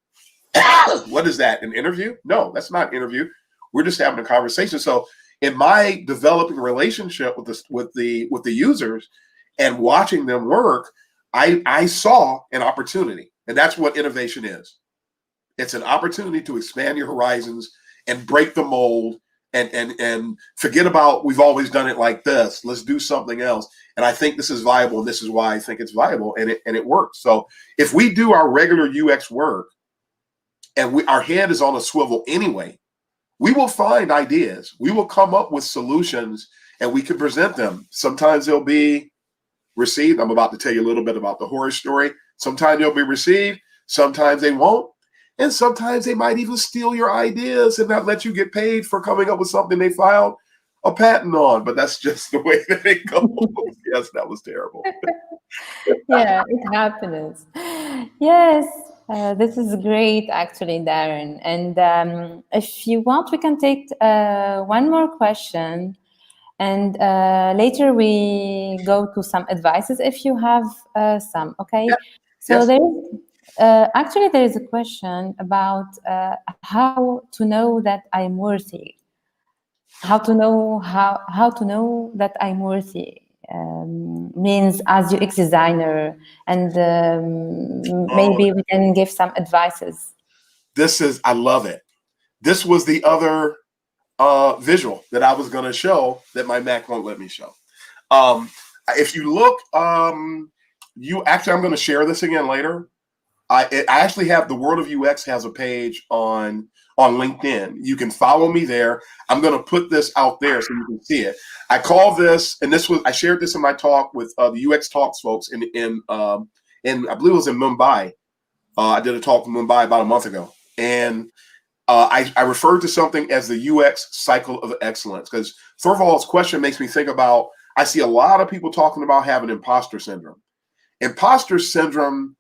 What is that, an interview? No, that's not an interview. We're just having a conversation. So in my developing relationship with the users and watching them work, I saw an opportunity. And that's what innovation is. It's an opportunity to expand your horizons and break the mold and forget about, we've always done it like this. Let's do something else. And I think this is viable. And this is why I think it's viable. And it works. So if we do our regular UX work and our head is on a swivel anyway, we will find ideas. We will come up with solutions and we can present them. Sometimes they'll be received. I'm about to tell you a little bit about the horror story. Sometimes they'll be received, sometimes they won't, and sometimes they might even steal your ideas and not let you get paid for coming up with something they filed a patent on. But that's just the way that it goes. Yes, that was terrible. Yeah, it happens. Yes, this is great, actually, Darren. And if you want, we can take one more question, and later we go to some advices if you have some. Okay. Yeah. So Yes. actually there is a question about how to know that I'm worthy. How to know that I'm worthy. Means as UX designer, and maybe we can give some advices. I love it. This was the other visual that I was going to show that my Mac won't let me show. If you look, I'm going to share this again later. I actually have the World of UX has a page on LinkedIn. You can follow me there. I'm going to put this out there so you can see it. I call this, and I shared this in my talk with the UX Talks folks in I believe it was in Mumbai. I did a talk in Mumbai about a month ago, and I referred to something as the UX cycle of excellence, because Thorvald's question makes me think about, I see a lot of people talking about having imposter syndrome. Imposter syndrome,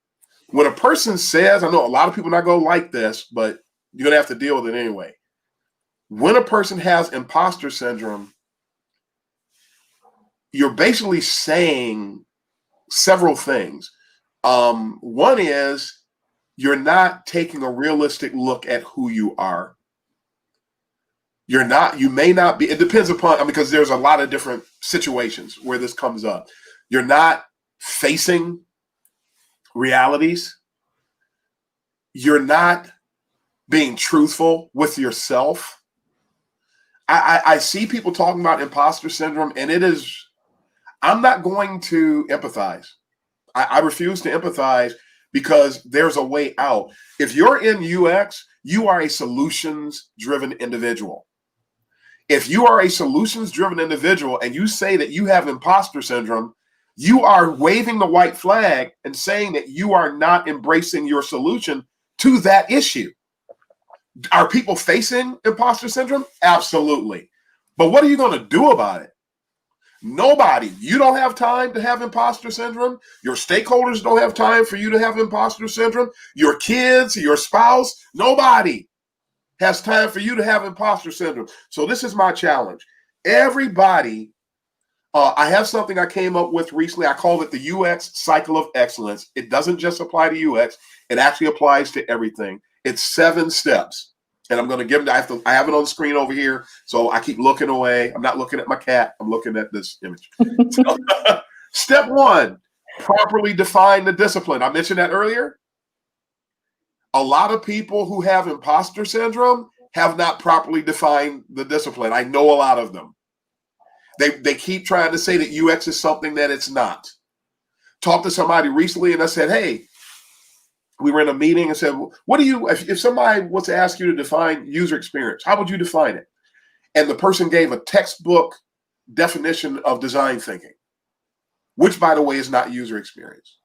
when a person says, I know a lot of people not going to like this, but you're going to have to deal with it anyway. When a person has imposter syndrome, you're basically saying several things. One is you're not taking a realistic look at who you are. You may not be, it depends upon, because there's a lot of different situations where this comes up. You're not facing realities. You're not being truthful with yourself. I see people talking about imposter syndrome, and I'm not going to empathize. I refuse to empathize, because there's a way out. If you're in UX, you are a solutions-driven individual. If you are a solutions-driven individual and you say that you have imposter syndrome, you are waving the white flag and saying that you are not embracing your solution to that issue. Are people facing imposter syndrome? Absolutely. But what are you going to do about it? Nobody. You don't have time to have imposter syndrome. Your stakeholders don't have time for you to have imposter syndrome. Your kids, your spouse, nobody has time for you to have imposter syndrome. So this is my challenge. Everybody, I have something I came up with recently. I call it the UX cycle of excellence. It doesn't just apply to UX. It actually applies to everything. It's 7 steps. And I'm going to give them, I have it on the screen over here. So I keep looking away. I'm not looking at my cat. I'm looking at this image. So, step 1, properly define the discipline. I mentioned that earlier. A lot of people who have imposter syndrome have not properly defined the discipline. I know a lot of them. They keep trying to say that UX is something that it's not. Talked to somebody recently and I said, hey, we were in a meeting and said, what do you, if somebody was to ask you to define user experience, how would you define it? And the person gave a textbook definition of design thinking, which, by the way, is not user experience.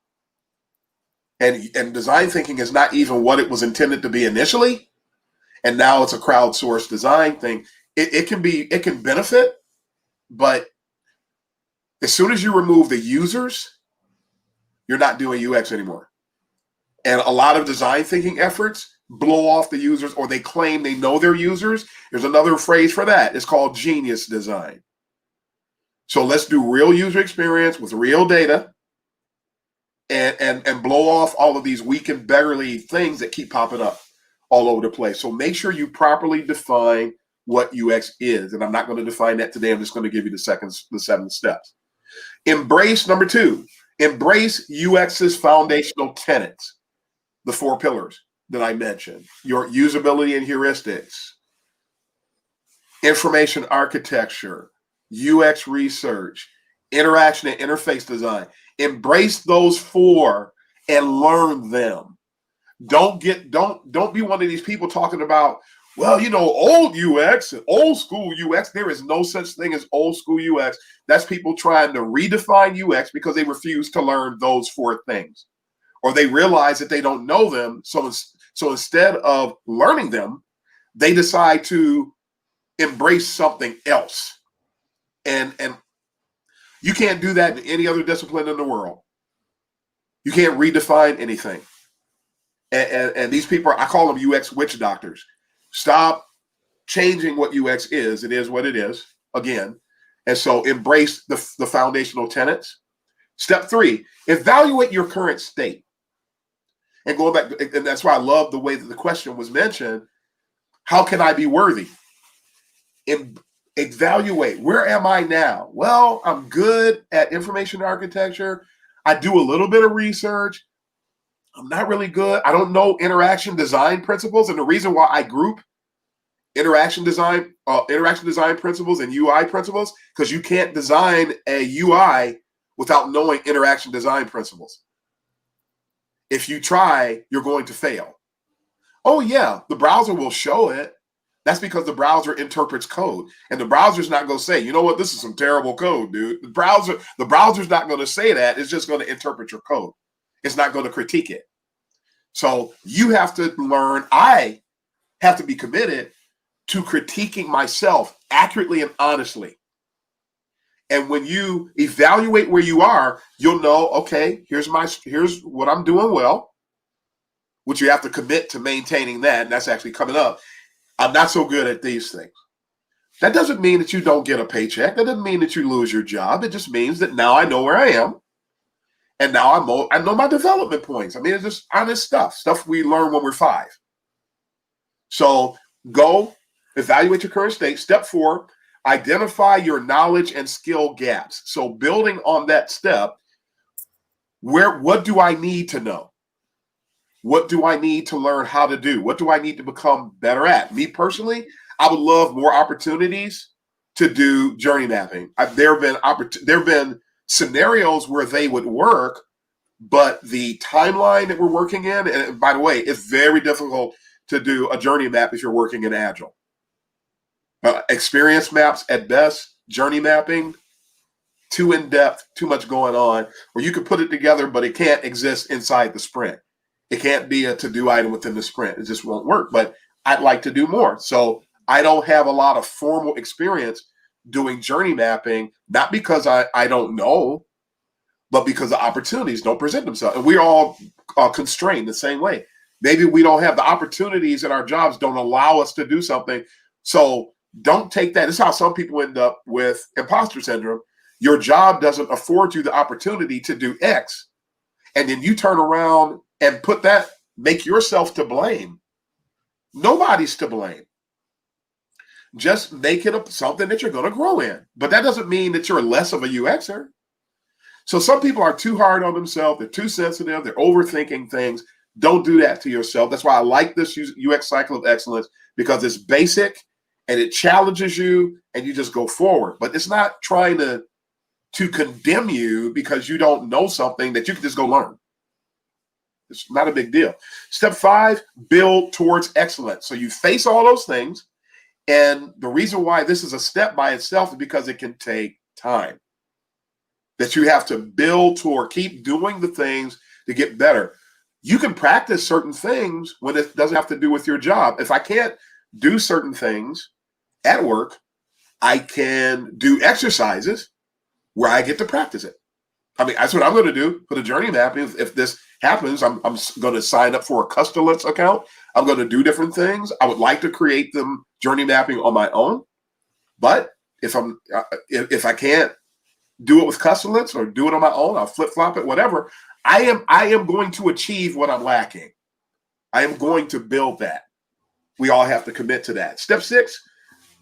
And design thinking is not even what it was intended to be initially. And now it's a crowdsourced design thing. It can benefit, but as soon as you remove the users, you're not doing UX anymore. And a lot of design thinking efforts blow off the users, or they claim they know their users. There's another phrase for that. It's called genius design. So let's do real user experience with real data and blow off all of these weak and beggarly things that keep popping up all over the place. So make sure you properly define what UX is. And I'm not going to define that today. I'm just going to give you the 7 steps. Embrace, number 2, embrace UX's foundational tenets. The 4 pillars that I mentioned: your usability and heuristics, information architecture, UX research, interaction and interface design. Embrace those 4 and learn them. Don't be one of these people talking about, well, you know, old UX, old school UX, there is no such thing as old school UX. That's people trying to redefine UX because they refuse to learn those four things, or they realize that they don't know them. So instead of learning them, they decide to embrace something else. And you can't do that in any other discipline in the world. You can't redefine anything. And these people, I call them UX witch doctors. Stop changing what UX is. It is what it is, again. And so embrace the foundational tenets. Step 3, evaluate your current state. And going back, and that's why I love the way that the question was mentioned. How can I be worthy? Evaluate, where am I now? Well, I'm good at information architecture. I do a little bit of research. I'm not really good. I don't know interaction design principles. And the reason why I group interaction design principles and UI principles, because you can't design a UI without knowing interaction design principles. If you try, you're going to fail. Oh yeah, the browser will show it. That's because the browser interprets code, and the browser's not going to say, you know what, this is some terrible code, dude. The browser's not going to say that. It's just going to interpret your code. It's not going to critique it. So you have to learn. I have to be committed to critiquing myself accurately and honestly. And when you evaluate where you are, you'll know, okay, here's what I'm doing well, which you have to commit to maintaining that. And that's actually coming up. I'm not so good at these things. That doesn't mean that you don't get a paycheck. That doesn't mean that you lose your job. It just means that now I know where I am. And now I know my development points. I mean, it's just honest stuff we learn when we're 5. So go evaluate your current state. Step 4, identify your knowledge and skill gaps. So building on that step, what do I need to know? What do I need to learn how to do? What do I need to become better at? Me personally, I would love more opportunities to do journey mapping. There have been scenarios where they would work, but the timeline that we're working in, and by the way, it's very difficult to do a journey map if you're working in Agile. Experience maps at best, journey mapping, too in-depth, too much going on, where you could put it together, but it can't exist inside the sprint. It can't be a to-do item within the sprint. It just won't work, but I'd like to do more. So I don't have a lot of formal experience doing journey mapping, not because I don't know, but because the opportunities don't present themselves. And we're all constrained the same way. Maybe we don't have the opportunities in our jobs don't allow us to do something. So don't take that. This is how some people end up with imposter syndrome. Your job doesn't afford you the opportunity to do X. And then you turn around and make yourself to blame. Nobody's to blame. Just make it something that you're going to grow in. But that doesn't mean that you're less of a UXer. So some people are too hard on themselves. They're too sensitive. They're overthinking things. Don't do that to yourself. That's why I like this UX cycle of excellence, because it's basic and it challenges you and you just go forward. But it's not trying to condemn you because you don't know something that you can just go learn. It's not a big deal. Step 5, build towards excellence. So you face all those things. And the reason why this is a step by itself is because it can take time. That you have to build toward, keep doing the things to get better. You can practice certain things when it doesn't have to do with your job. If I can't do certain things at work, I can do exercises where I get to practice it. I mean, that's what I'm going to do for the journey mapping. If this happens, I'm going to sign up for a Custalets account. I'm going to do different things. I would like to create them journey mapping on my own. But if I can't do it with Custalets or do it on my own, I'll flip-flop it, whatever. I am going to achieve what I'm lacking. I am going to build that. We all have to commit to that. Step 6,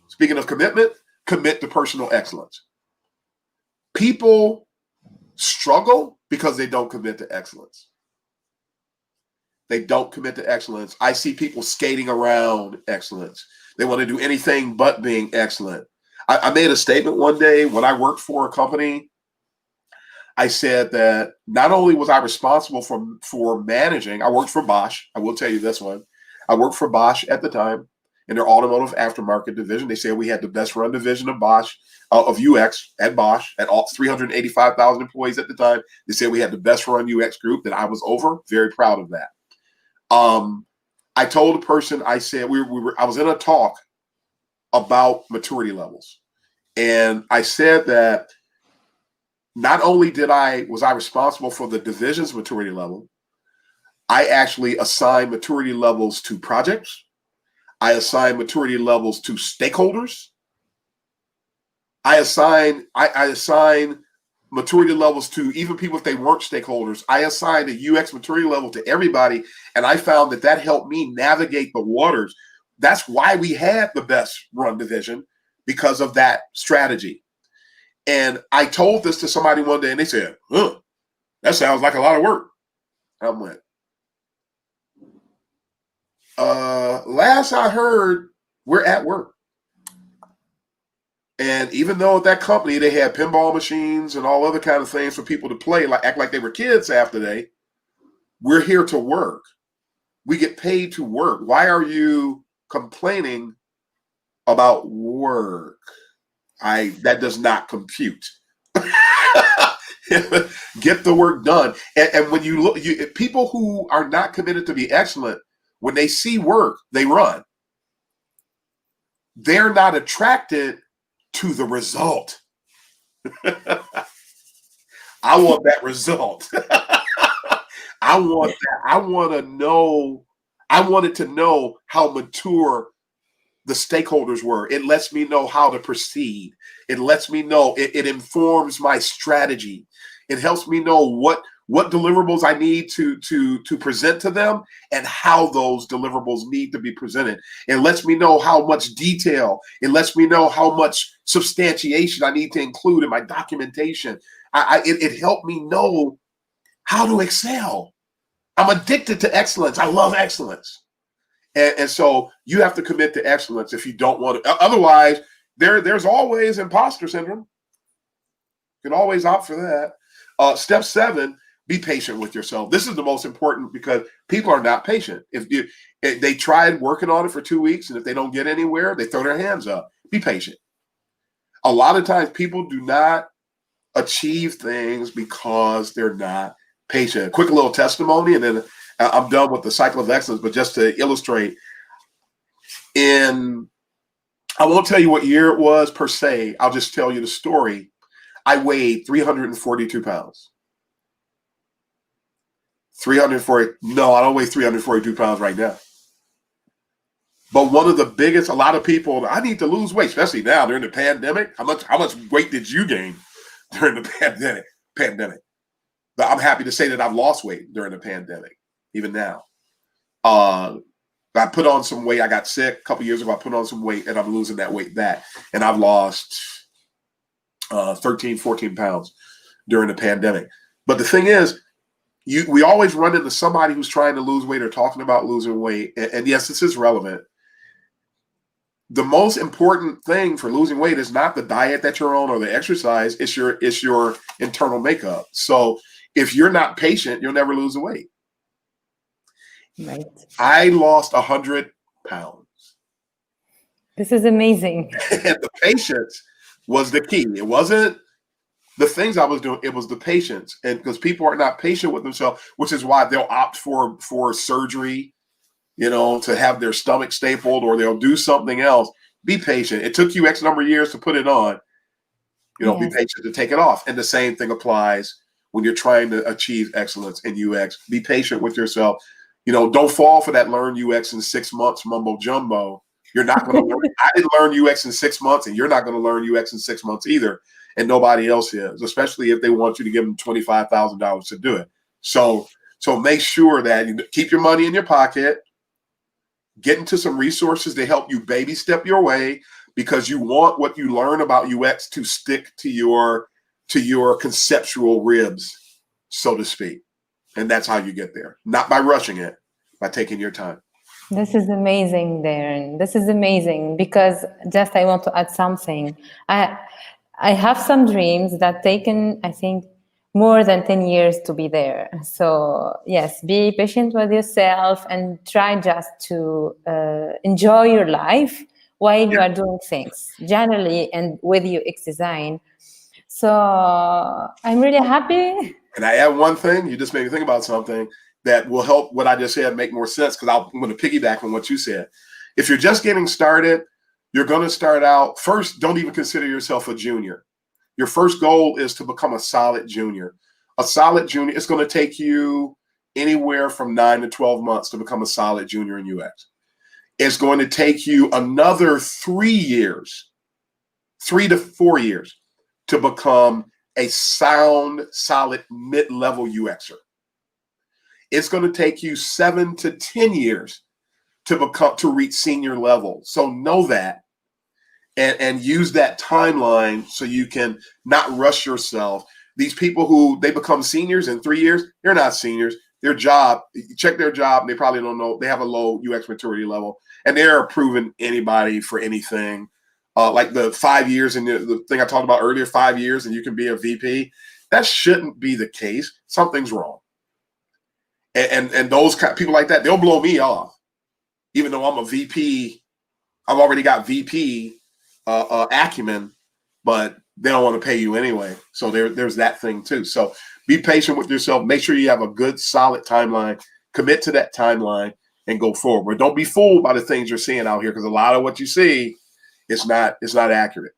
speaking of commitment, commit to personal excellence. People struggle because they don't commit to excellence. They don't commit to excellence. I see people skating around excellence. They want to do anything but being excellent. I made a statement one day when I worked for a company. I said that not only was I responsible for managing, I worked for Bosch. I will tell you this one. I worked for Bosch at the time, in their automotive aftermarket division. They said we had the best run division of Bosch, of UX at Bosch, at all 385,000 employees at the time. They said we had the best run UX group that I was over. Very proud of that. I told the person, I said, I was in a talk about maturity levels. And I said that not only was I responsible for the division's maturity level, I actually assigned maturity levels to projects. I assigned maturity levels to stakeholders. I assigned maturity levels to even people if they weren't stakeholders. I assigned a UX maturity level to everybody, and I found that helped me navigate the waters. That's why we had the best run division, because of that strategy. And I told this to somebody one day, and they said, "Huh, that sounds like a lot of work." I went, last I heard, we're at work. And even though at that company they had pinball machines and all other kind of things for people to play, like act like they were kids half the day, we're here to work. We get paid to work. Why are you complaining about work? That does not compute. Get the work done. And when you look, people who are not committed to be excellent, when they see work, they run. They're not attracted to the result. I want that result. I want that. I wanted to know how mature the stakeholders were. It lets me know how to proceed. It lets me know, it informs my strategy. It helps me know what deliverables I need to present to them and how those deliverables need to be presented. It lets me know how much detail. It lets me know how much substantiation I need to include in my documentation. It helped me know how to excel. I'm addicted to excellence. I love excellence. And so you have to commit to excellence if you don't want to. Otherwise, there's always imposter syndrome. You can always opt for that. Step 7, be patient with yourself. This is the most important, because people are not patient. If they tried working on it for 2 weeks, and if they don't get anywhere, they throw their hands up. Be patient. A lot of times people do not achieve things because they're not patient. Quick little testimony, and then I'm done with the cycle of excellence, but just to illustrate, I won't tell you what year it was per se. I'll just tell you the story. I weighed 342 pounds. 340. No, I don't weigh 342 pounds right now. But one of the biggest, a lot of people, I need to lose weight, especially now during the pandemic. How much weight did you gain during the pandemic? But I'm happy to say that I've lost weight during the pandemic, even now. I put on some weight. I got sick a couple years ago. I put on some weight, and I'm losing that weight back. And I've lost 13, 14 pounds during the pandemic. But the thing is, we always run into somebody who's trying to lose weight or talking about losing weight. And yes, this is relevant. The most important thing for losing weight is not the diet that you're on or the exercise. It's your internal makeup. So if you're not patient, you'll never lose the weight. Right. I lost 100 pounds. This is amazing. And the patience was the key. It wasn't the things I was doing. It was the patience. And because people are not patient with themselves, which is why they'll opt for surgery, to have their stomach stapled, or they'll do something else. Be patient. It took you X number of years to put it on. Yes. Be patient to take it off. And the same thing applies when you're trying to achieve excellence in UX. Be patient with yourself. Don't fall for that learn UX in 6 months mumbo jumbo. You're not going to learn. I didn't learn UX in 6 months, and you're not going to learn UX in 6 months either. And nobody else is, especially if they want you to give them $25,000 to do it. So make sure that you keep your money in your pocket, get into some resources to help you baby step your way, because you want what you learn about UX to stick to your conceptual ribs, so to speak. And that's how you get there. Not by rushing it, by taking your time. This is amazing, Darren. This is amazing, because I want to add something. I have some dreams that taken, I think, more than 10 years to be there. So yes, be patient with yourself and try just to enjoy your life while you are doing things generally and with UX design. So I'm really happy. And I add one thing, you just made me think about something that will help what I just said make more sense, because I'm going to piggyback on what you said. If you're just getting started, you're going to start out first, don't even consider yourself a junior. Your first goal is to become a solid junior. A solid junior, it's going to take you anywhere from 9 to 12 months to become a solid junior in UX. It's going to take you another 3 years, 3 to 4 years to become a sound, solid, mid-level UXer. It's going to take you 7 to 10 years to reach senior level. So know that and use that timeline so you can not rush yourself. These people who they become seniors in 3 years, they're not seniors. Their job, check their job, they probably don't know. They have a low UX maturity level, and they're approving anybody for anything. Like the 5 years and the thing I talked about earlier, 5 years and you can be a VP. That shouldn't be the case. Something's wrong. And those people like that, they'll blow me off. Even though I'm a VP, I've already got VP acumen, but they don't want to pay you anyway. So there's that thing too. So be patient with yourself. Make sure you have a good, solid timeline. Commit to that timeline and go forward. Don't be fooled by the things you're seeing out here, because a lot of what you see, it's not accurate.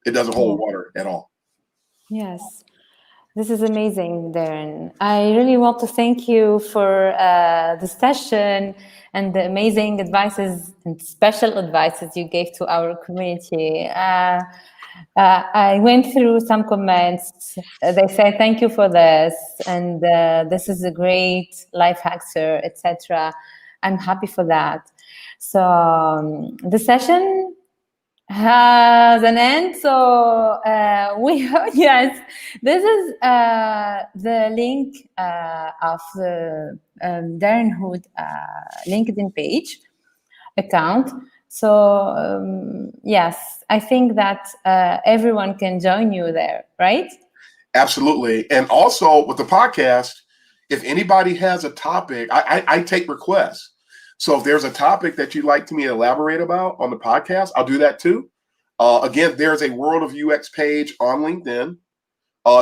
It doesn't hold water at all. Yes. This is amazing, Darren. I really want to thank you for the session and the amazing advices and special advices you gave to our community. I went through some comments. They say thank you for this, and this is a great life hack, sir, etc. I'm happy for that. So the session has an end. So yes, this is the link of the Darren Hood LinkedIn page account. So yes, I think that everyone can join you there, right? Absolutely. And also with the podcast, if anybody has a topic, I take requests. So if there's a topic that you'd like me to elaborate about on the podcast, I'll do that too. Again, there's a World of UX page on LinkedIn.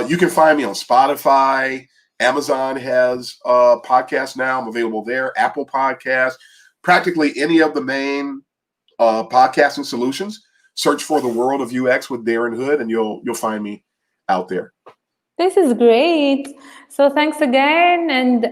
You can find me on Spotify. Amazon has a podcast now. I'm available there. Apple Podcasts, practically any of the main podcasting solutions. Search for the World of UX with Darren Hood, and you'll find me out there. This is great. So thanks again, and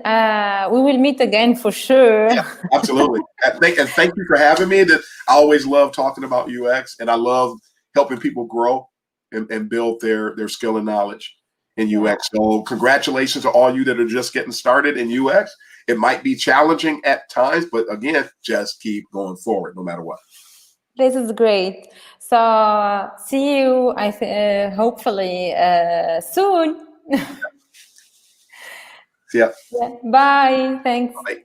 we will meet again for sure. Yeah, absolutely. And thank you for having me. I always love talking about UX, and I love helping people grow and build their skill and knowledge in UX. So congratulations to all you that are just getting started in UX. It might be challenging at times, but again, just keep going forward no matter what. This is great. So see you, hopefully soon. Yeah. Bye. Thanks. Bye.